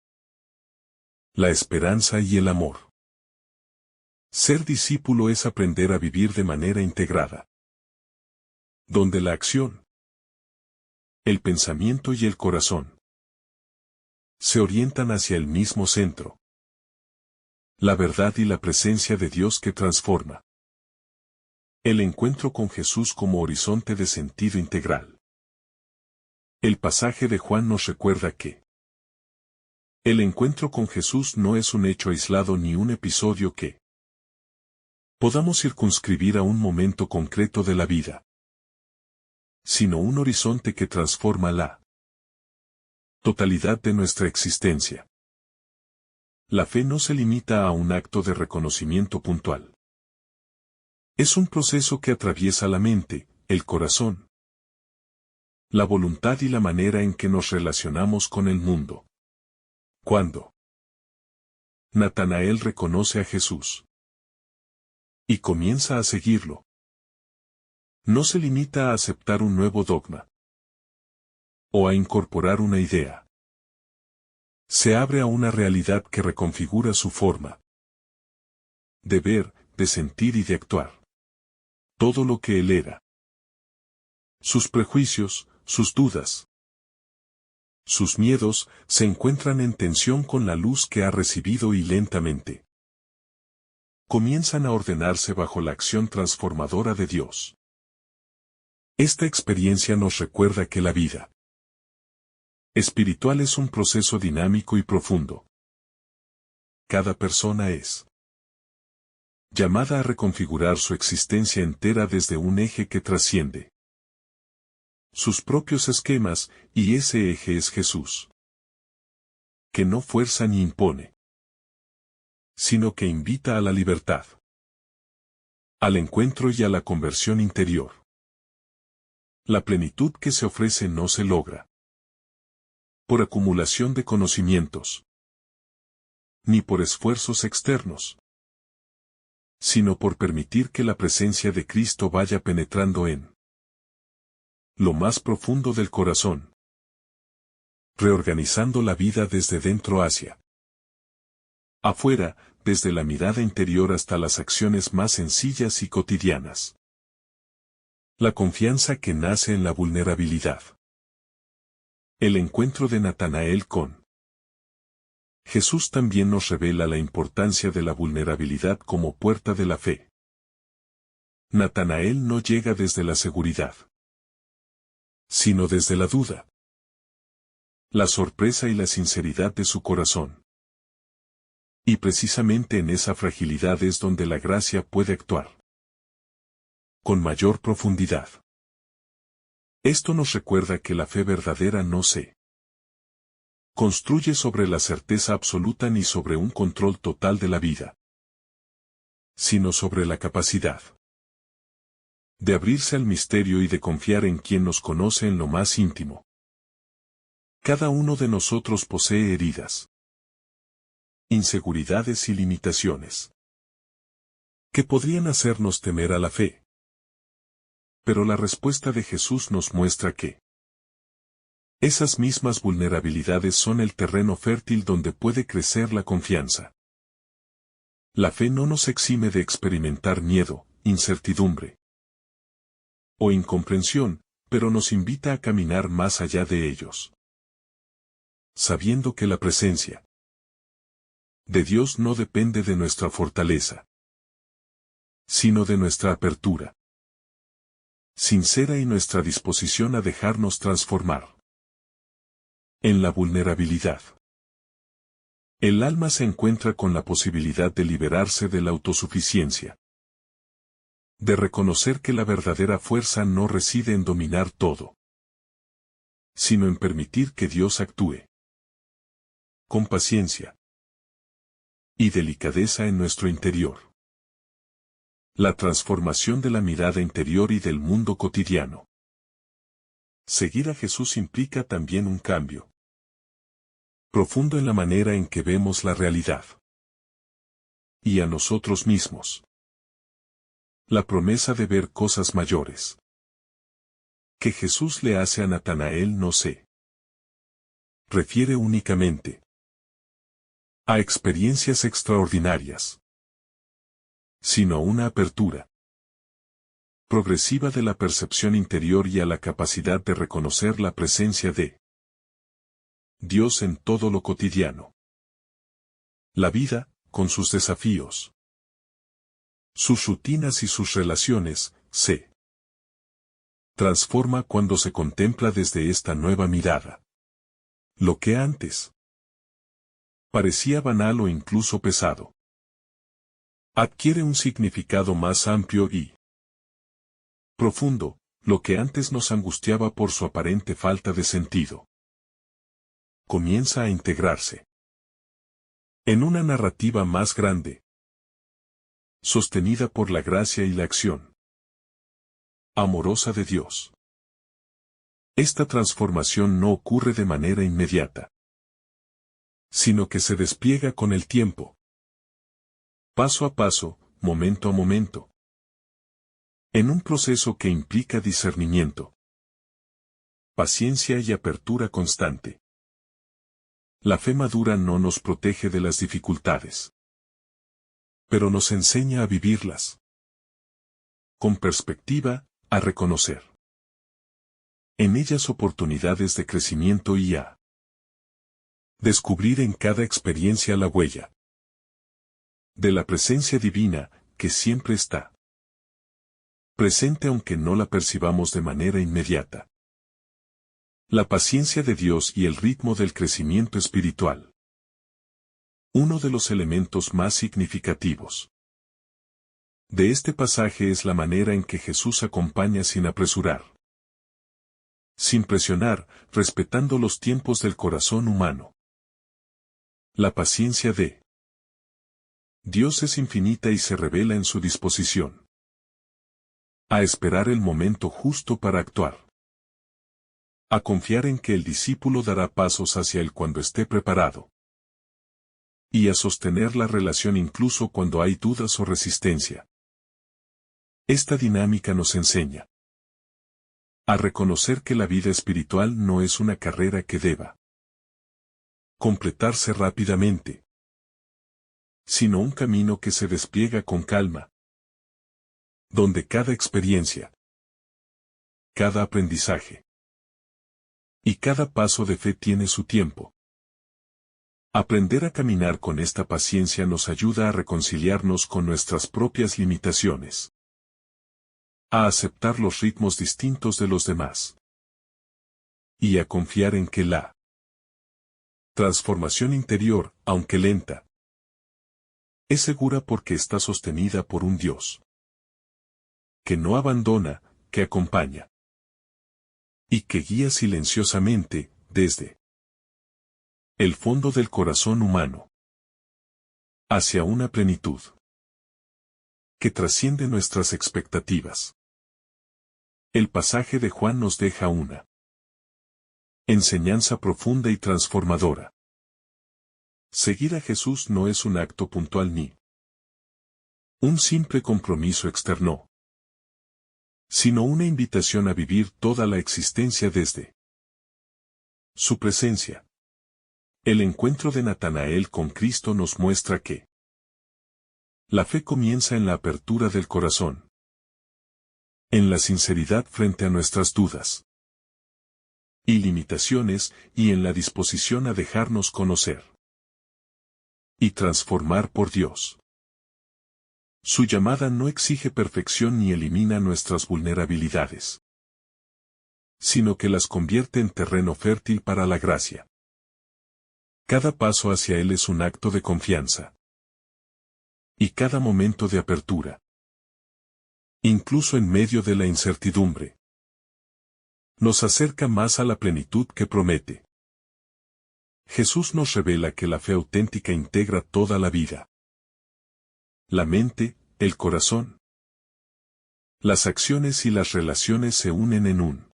[SPEAKER 1] la esperanza y el amor. Ser discípulo es aprender a vivir de manera integrada, donde la acción, el pensamiento y el corazón se orientan hacia el mismo centro, la verdad y la presencia de Dios que transforma. El encuentro con Jesús como horizonte de sentido integral. El pasaje de Juan nos recuerda que el encuentro con Jesús no es un hecho aislado ni un episodio que podamos circunscribir a un momento concreto de la vida, sino un horizonte que transforma la totalidad de nuestra existencia. La fe no se limita a un acto de reconocimiento puntual. Es un proceso que atraviesa la mente, el corazón, la voluntad y la manera en que nos relacionamos con el mundo. Cuando Natanael reconoce a Jesús y comienza a seguirlo. No se limita a aceptar un nuevo dogma o a incorporar una idea. Se abre a una realidad que reconfigura su forma de ver, de sentir y de actuar. Todo lo que él era. Sus prejuicios, sus dudas, sus miedos, se encuentran en tensión con la luz que ha recibido y lentamente comienzan a ordenarse bajo la acción transformadora de Dios. Esta experiencia nos recuerda que la vida espiritual es un proceso dinámico y profundo. Cada persona es llamada a reconfigurar su existencia entera desde un eje que trasciende sus propios esquemas, y ese eje es Jesús, que no fuerza ni impone, sino que invita a la libertad, al encuentro y a la conversión interior. La plenitud que se ofrece no se logra por acumulación de conocimientos, ni por esfuerzos externos, sino por permitir que la presencia de Cristo vaya penetrando en lo más profundo del corazón, reorganizando la vida desde dentro hacia afuera, desde la mirada interior hasta las acciones más sencillas y cotidianas. La confianza que nace en la vulnerabilidad. El encuentro de Natanael con Jesús también nos revela la importancia de la vulnerabilidad como puerta de la fe. Natanael no llega desde la seguridad, sino desde la duda, la sorpresa y la sinceridad de su corazón. Y precisamente en esa fragilidad es donde la gracia puede actuar con mayor profundidad. Esto nos recuerda que la fe verdadera no se construye sobre la certeza absoluta ni sobre un control total de la vida, sino sobre la capacidad de abrirse al misterio y de confiar en quien nos conoce en lo más íntimo. Cada uno de nosotros posee heridas, inseguridades y limitaciones que podrían hacernos temer a la fe. Pero la respuesta de Jesús nos muestra que esas mismas vulnerabilidades son el terreno fértil donde puede crecer la confianza. La fe no nos exime de experimentar miedo, incertidumbre o incomprensión, pero nos invita a caminar más allá de ellos, sabiendo que la presencia de Dios no depende de nuestra fortaleza, sino de nuestra apertura sincera y nuestra disposición a dejarnos transformar. En la vulnerabilidad, el alma se encuentra con la posibilidad de liberarse de la autosuficiencia, de reconocer que la verdadera fuerza no reside en dominar todo, sino en permitir que Dios actúe con paciencia y delicadeza en nuestro interior. La transformación de la mirada interior y del mundo cotidiano. Seguir a Jesús implica también un cambio profundo en la manera en que vemos la realidad y a nosotros mismos. La promesa de ver cosas mayores que Jesús le hace a Natanael no se refiere únicamente a experiencias extraordinarias, sino a una apertura progresiva de la percepción interior y a la capacidad de reconocer la presencia de Dios en todo lo cotidiano. La vida, con sus desafíos, sus rutinas y sus relaciones, se transforma cuando se contempla desde esta nueva mirada. Lo que antes parecía banal o incluso pesado, adquiere un significado más amplio y profundo. Lo que antes nos angustiaba por su aparente falta de sentido comienza a integrarse en una narrativa más grande, sostenida por la gracia y la acción amorosa de Dios. Esta transformación no ocurre de manera inmediata, sino que se despliega con el tiempo, Paso a paso, momento a momento. En un proceso que implica discernimiento, paciencia y apertura constante. La fe madura no nos protege de las dificultades, pero nos enseña a vivirlas. Con perspectiva, a reconocer en ellas oportunidades de crecimiento y a descubrir en cada experiencia la huella de la presencia divina, que siempre está presente aunque no la percibamos de manera inmediata. La paciencia de Dios y el ritmo del crecimiento espiritual. Uno de los elementos más significativos de este pasaje es la manera en que Jesús acompaña sin apresurar, sin presionar, respetando los tiempos del corazón humano. La paciencia de Dios es infinita y se revela en su disposición a esperar el momento justo para actuar, a confiar en que el discípulo dará pasos hacia él cuando esté preparado, y a sostener la relación incluso cuando hay dudas o resistencia. Esta dinámica nos enseña a reconocer que la vida espiritual no es una carrera que deba completarse rápidamente, sino un camino que se despliega con calma, donde cada experiencia, cada aprendizaje y cada paso de fe tiene su tiempo. Aprender a caminar con esta paciencia nos ayuda a reconciliarnos con nuestras propias limitaciones, a aceptar los ritmos distintos de los demás y a confiar en que la transformación interior, aunque lenta, es segura porque está sostenida por un Dios que no abandona, que acompaña y que guía silenciosamente, desde el fondo del corazón humano, hacia una plenitud que trasciende nuestras expectativas. El pasaje de Juan nos deja una enseñanza profunda y transformadora. Seguir a Jesús no es un acto puntual ni un simple compromiso externo, sino una invitación a vivir toda la existencia desde su presencia. El encuentro de Natanael con Cristo nos muestra que la fe comienza en la apertura del corazón, en la sinceridad frente a nuestras dudas y limitaciones, y en la disposición a dejarnos conocer y transformar por Dios. Su llamada no exige perfección ni elimina nuestras vulnerabilidades, sino que las convierte en terreno fértil para la gracia. Cada paso hacia Él es un acto de confianza, y cada momento de apertura, incluso en medio de la incertidumbre, nos acerca más a la plenitud que promete. Jesús nos revela que la fe auténtica integra toda la vida. La mente, el corazón, las acciones y las relaciones se unen en un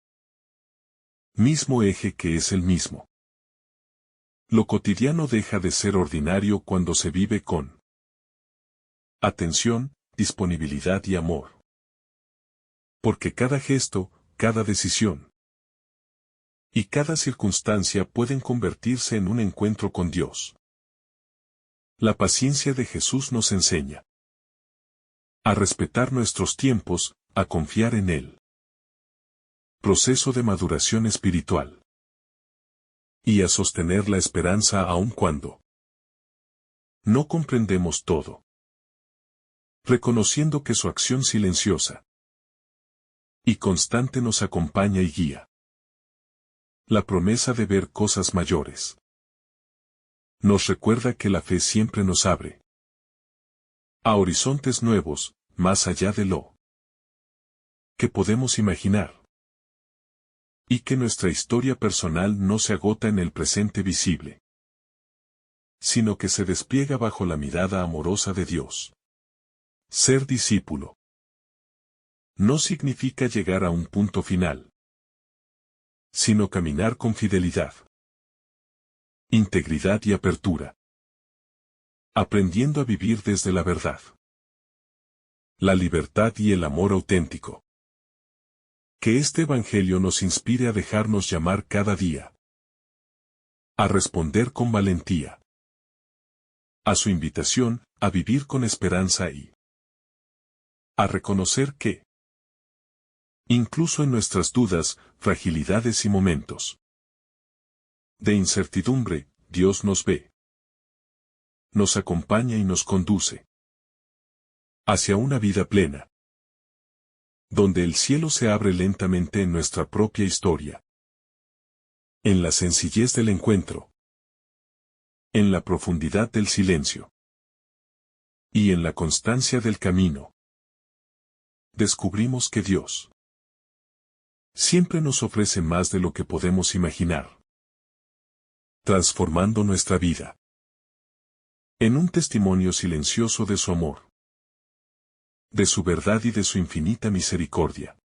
[SPEAKER 1] mismo eje que es el mismo. Lo cotidiano deja de ser ordinario cuando se vive con atención, disponibilidad y amor. Porque cada gesto, cada decisión y cada circunstancia pueden convertirse en un encuentro con Dios. La paciencia de Jesús nos enseña a respetar nuestros tiempos, a confiar en Él. Proceso de maduración espiritual. Y a sostener la esperanza aun cuando no comprendemos todo. Reconociendo que su acción silenciosa y constante nos acompaña y guía. La promesa de ver cosas mayores nos recuerda que la fe siempre nos abre a horizontes nuevos, más allá de lo que podemos imaginar. Y que nuestra historia personal no se agota en el presente visible, sino que se despliega bajo la mirada amorosa de Dios. Ser discípulo no significa llegar a un punto final, sino caminar con fidelidad, integridad y apertura Aprendiendo a vivir desde la verdad, la libertad y el amor auténtico. Que este Evangelio nos inspire a dejarnos llamar cada día, a responder con valentía a su invitación, a vivir con esperanza y a reconocer que, incluso en nuestras dudas, fragilidades y momentos de incertidumbre, Dios nos ve, nos acompaña y nos conduce hacia una vida plena, donde el cielo se abre lentamente en nuestra propia historia, en la sencillez del encuentro, en la profundidad del silencio y en la constancia del camino. Descubrimos que Dios siempre nos ofrece más de lo que podemos imaginar, transformando nuestra vida en un testimonio silencioso de su amor, de su verdad y de su infinita misericordia.